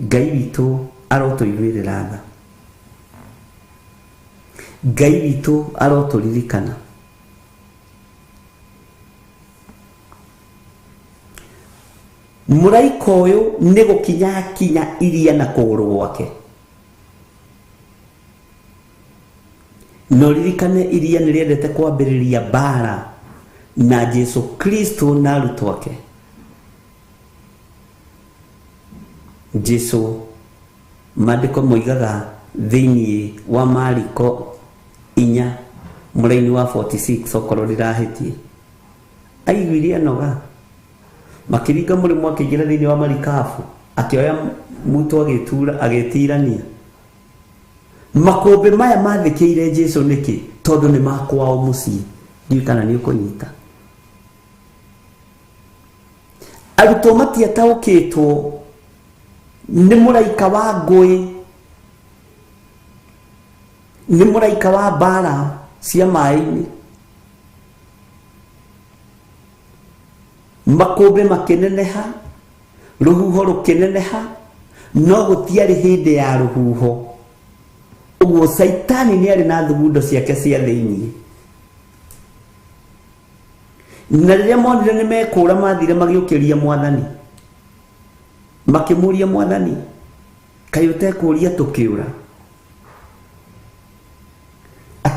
Ngai witũ arotũiguĩrĩra tha. Ngai witũ arotũririkana. Mũraika ũyũ nĩ gũkinya kinya iria na kũgũrũ gwake. No ririkane iria nĩ rĩendete kwambĩrĩria mbara na Jesu Kristo na arutwo ake. Jesu maandĩko moigaga thĩinĩ wa Mariko 4 mũraini wa 46 okorwo ndirahĩtie, aiguire anoga, makĩringa mũrĩmo akĩingĩra thĩinĩ wa marikabu, akĩoya mũtwe agĩtirania. Makũmbĩ maya mathĩkĩire Jesu nĩkĩ? Tondũ nĩ makwao mũciĩ. Ndiũĩ kana nĩ ũkũnyita. Arutwo matiataũkĩtwo nĩ mũraika wa ngũĩ, nĩ mũraika wa mbara cia maĩ-inĩ. Makũmbĩ makĩneneha, rũhuho rũkĩneneha, no gũtiarĩ hĩndĩ ya rũhuho. Ũguo Saitani nĩ arĩ na thugundo ciake cia thĩinĩ. Na rĩrĩa monire nĩ mekũũra, mathire magĩũkĩria Mwathani, makĩmũria Mwathani, kaĩ ũtekũũria tũkĩũra?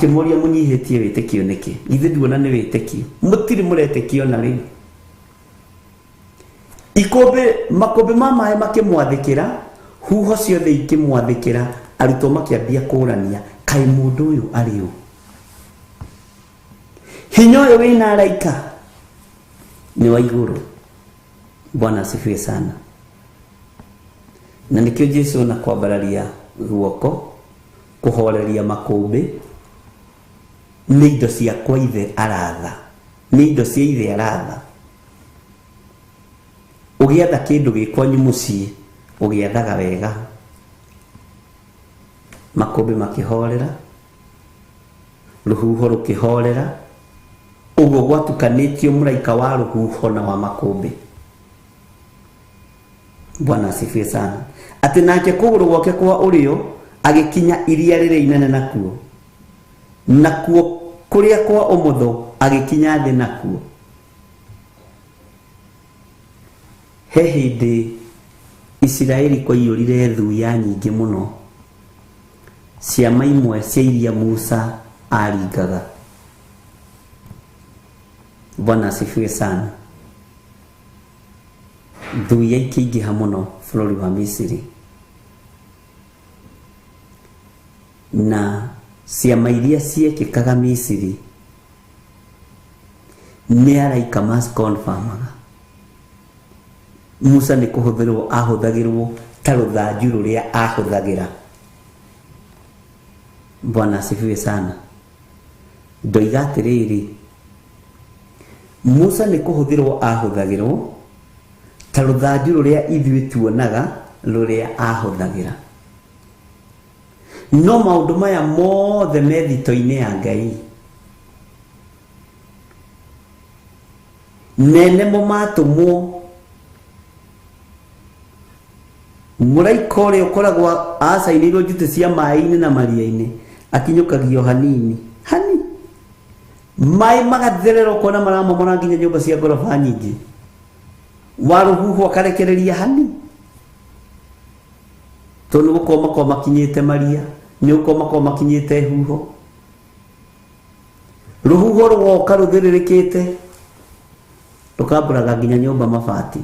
akĩmoria mũnyihĩtie wĩtĩkio nĩkĩ? Ithe nduona nĩ wĩtĩkio, mũtirĩ mũretĩkio na rĩu. Makũmbĩ ma maĩ makĩmwathĩkĩra, huho ciothe ikĩmwathĩkĩra, arutwo makĩambia kũrania, kaĩ mũndũ ũyũ arĩ ũ? Hinya ũyũ wĩna araika nĩ wa igũrũ. Bwana asifiwe sana. Na nikio Jesu na kwambararia guoko kuhoreria makũmbĩ, nĩ indo ciakwa ithe aratha, nĩ indo cia ithe aratha. Ũgĩatha kĩndũ gĩkwanyu mũciĩ, ũgĩathaga wega. Makũmbĩ makĩhorera, rũhuho rũkĩhorera, ũguo gwatukanĩtio mũraika wa rũhuho na wa makũmbĩ. Bwana asifiwe sana. Atĩ nake kũgũrũ gwake kwa ũrĩo agĩkinya iria rĩrĩa inene nakuo kũrĩa kwa ũmotho agĩkinya thĩ nakuo. He hĩndĩ Isiraeli kwaiyũrire thuya nyingĩ mũno, ciama imwe cia iria Musa aringaga. Bwana asifiwe sana. Thuya ikĩingĩha mũno bũrũri wa Misiri, na ciama iria ciekĩkaga Misiri nĩ araika macikonfamaga. Musa nĩ kũhũthĩrwo ahũthagĩrwo ta rũthanju rũrĩa ahũthagĩra. Bwana asifiwe sana. Ndoiga atĩrĩrĩ, Musa nĩ kũhũthĩrwo ahũthagĩrwo ta rũthanju rũrĩa ithuĩ tuonaga rũrĩa ahũthagĩra. No maũndũ maya mothe me thito-inĩ ya Ngai, nene mo matũmwo. Mũraika ũrĩa ũkoragwo acainĩirwo njutĩ cia maĩ-inĩ na maria-inĩ akinyũkagio hanini, maĩ magatherera ũkona maramomora nginya nyũmba cia ngoroba nyingĩ, wa rũhuho akarekereria hanini, tondũ gũkorwo makorwo makinyĩte maria, nĩ gũkorwo makorwo makinyĩte huho. Rũhuho rũgoka rũthĩrĩrĩkĩte rũkambũraga nginya nyũmba mabati.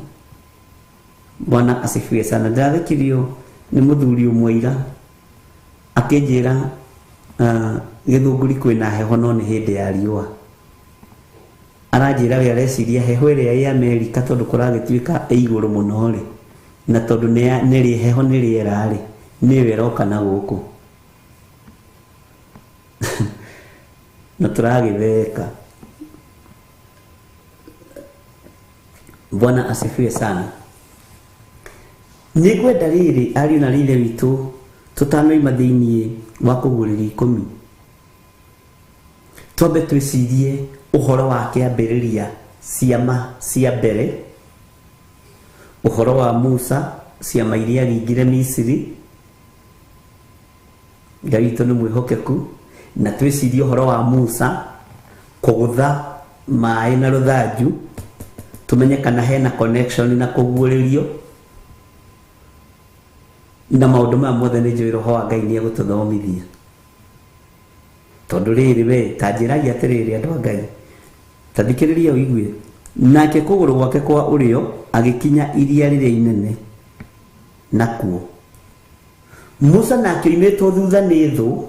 Bwana asifiwe sana. Ndathikĩrio nĩ mũthuri ũmwe ira akĩnjĩra Gĩthũngũri kwĩna heho no nĩ hĩndĩ ya riũa. Aranjĩra we areciria heho ĩrĩa ya Amerika tondũ kũragĩtuĩka igũrũ mũno rĩ, na tondũ nĩ heho nĩ rĩera rĩ, nĩyo ĩroka na gũkũ. Na tũragĩtheka. Bwana asifiwe sana. Nĩngwenda rĩrĩ ariũ na rĩithe witũ tũtanoima thĩinĩ wa Kũguũrĩrio 10, twambe twĩcirie ũhoro wa kĩambĩrĩria ciama cia mbere, ũhoro wa Musa, ciama iria aringire Misiri. Ngai witũ nĩ mwĩhokeku, na twĩcirie ũhoro wa Musa kũgũtha maĩ na rũthanju, tumenye kana hena connection na kũguũrĩrio. Na maũndũ maya mothe nĩ njũĩ Roho wa Ngai nĩ egũtũthomithia. Tondũ rĩrĩ we ta njĩragia atĩrĩrĩ andũ a Ngai, ta thikĩrĩria ũigue, nake kũgũrũ gwake kwa ũrĩo agĩkinya iria rĩrĩa inene nakuo. Musa nake oimĩtwo thutha nĩ thũ,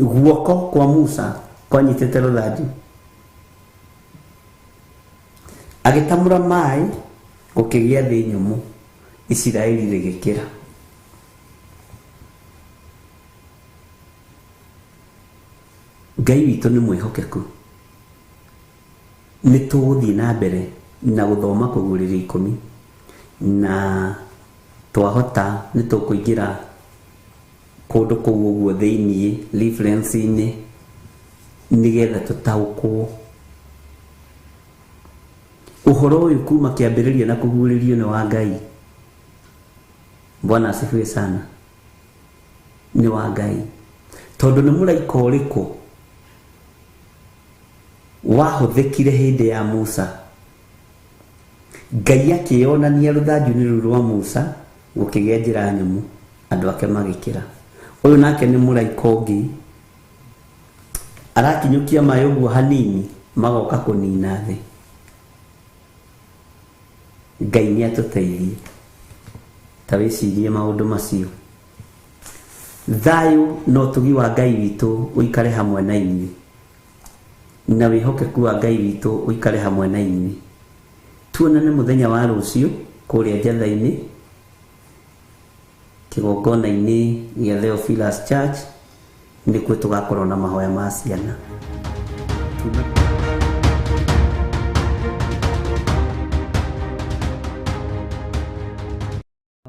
guoko kwa Musa kwanyitĩte rũthanju, agĩtamũra maĩ gũkĩgĩa thĩ nyũmũ, Isiraeli rĩgĩkĩra. Ngai witũ nĩ mwĩhokeku, nĩ tũgũthiĩ na mbere na gũthoma Kũguũrĩrio 10, na twahota nĩ tũkũingĩra kũndũ kũu ũguo thĩinĩ reference-inĩ nĩgetha tũtaũkwo. Ũhoro ũyũ kuma kĩambĩrĩria na kũguũrĩrio nĩ wa Ngai. Bwana asifiwe sana. Nĩ wa Ngai. Tondũ nĩ mũraika ũrĩkũ wahũthĩkire hĩndĩ ya Musa? Ngai akĩonania rũthanju-inĩ rũu rwa Musa gũkĩgĩa njĩra nyũmũ. andu ake magikira. Uyu nake ni muraika ungi arakinyukia maĩ ũguo hanini magoka kũnina thĩ. Ngai nĩ atũteithie. Ta wĩcirie maũndũ macio. Thayũ na ũtugi wa Ngai witũ ũikare hamwe na inyuĩ, na wĩhokeku wa Ngai witũ ũikare hamwe na inyuĩ. Tuonane mũthenya wa rũciũ kũrĩa Njatha-inĩ kĩgongona-inĩ gĩa Theophilus Church, nĩkuo tũgakorwo na mahoya ma ciana.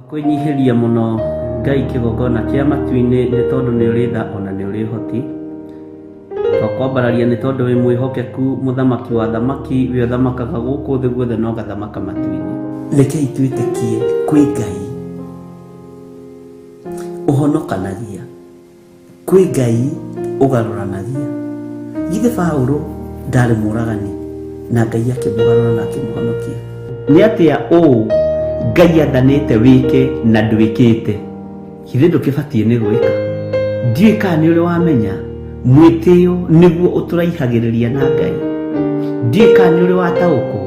Kwĩnyihĩria mũno Ngai kĩgongona kĩa matu-inĩ nĩ tondũ nĩ ũrĩ tha ona nĩ ũrĩ ũhoti. Twakwambararia nĩ tondũ wĩ mwĩhokeku mũthamaki wa thamaki, we ũthamakaga gũkũ thĩ guothe no gathamaka matu-inĩ. Rekei twĩtĩkie kwĩ Ngai ũhonokanagia, kwĩ Ngai ũgarũranagia. Githĩ Paũlũ ndarĩ mũragani na Ngai akĩmũgarũra na akĩmũhonokia? Nĩ atĩa ũũ Ngai athanĩte wĩke na ndwĩkĩte? Githĩ ndũkĩbatiĩ nĩ gwĩka? Ndiũĩ kana nĩ ũrĩ wamenya mwĩtĩo nĩguo ũtũraihagĩrĩria na Ngai. Ndiũĩ kana nĩ ũrĩ wataũkwo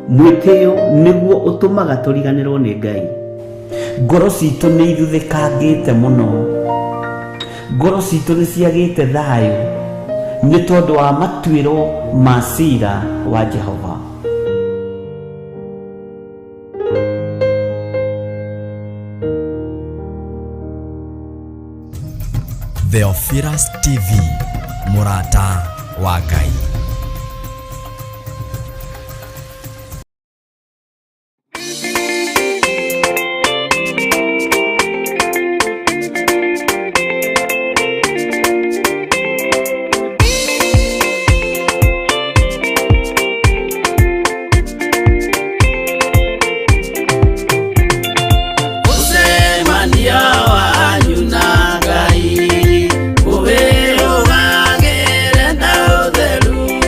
mwĩtĩo nĩguo ũtũmaga tũriganĩrwo nĩ Ngai. Ngoro citũ nĩ ithuthĩkangĩte mũno, ngoro citũ nĩ ciagĩte thayũ nĩ tondũ wa matuĩro ma ciira wa Jehova. Theophilus TV, mũrata wa Ngai. Ugagĩre na ũtheru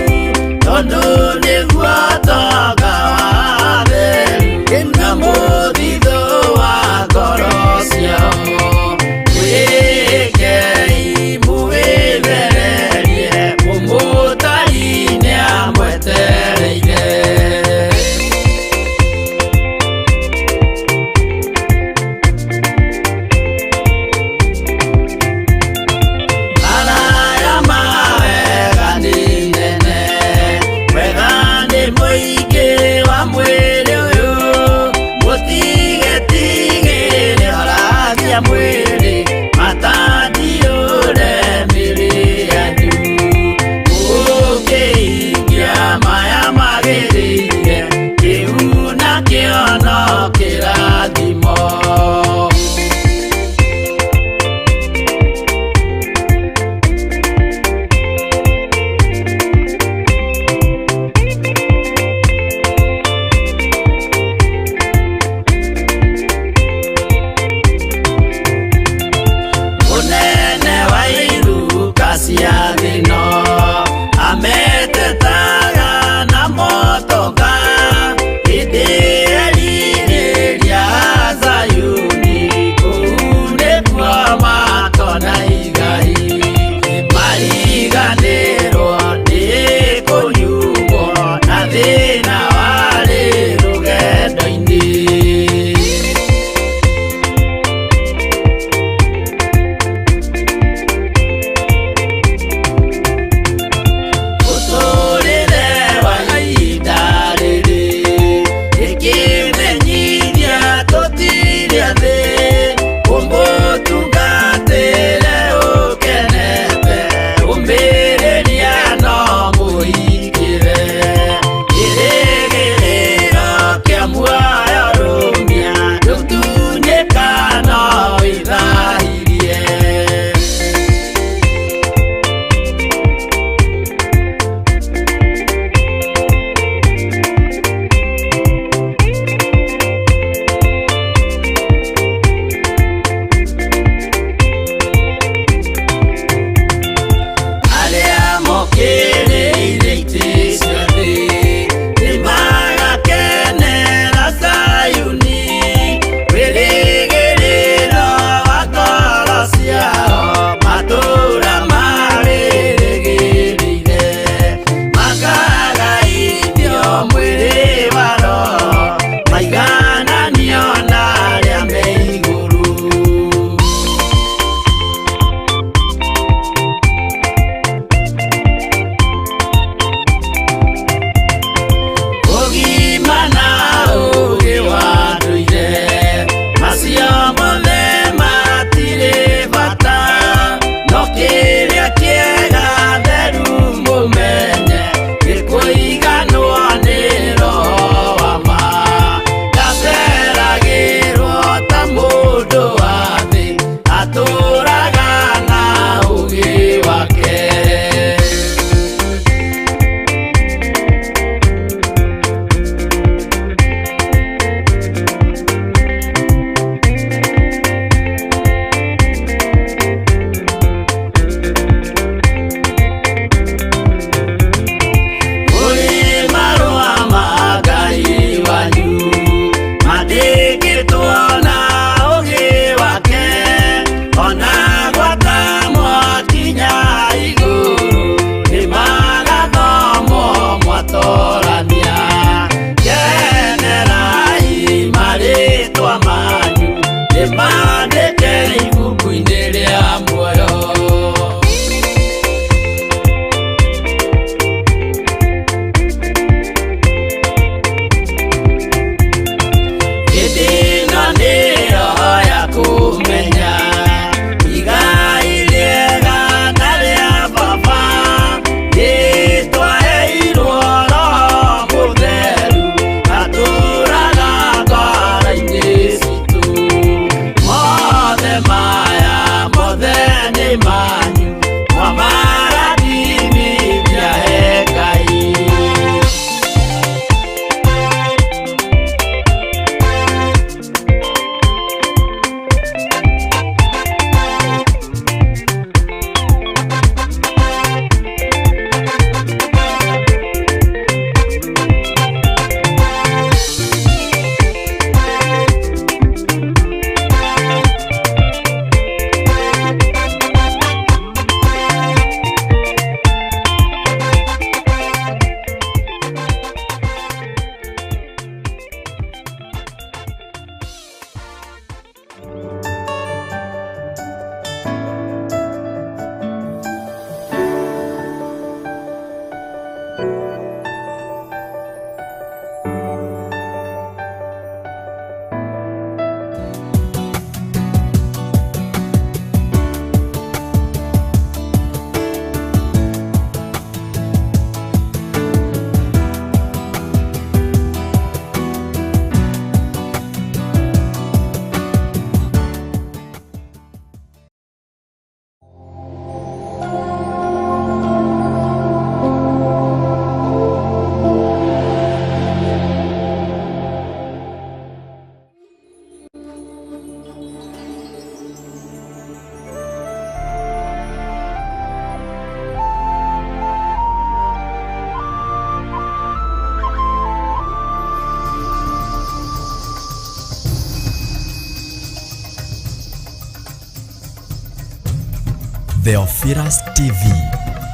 Theophilus TV,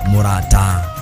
mũrata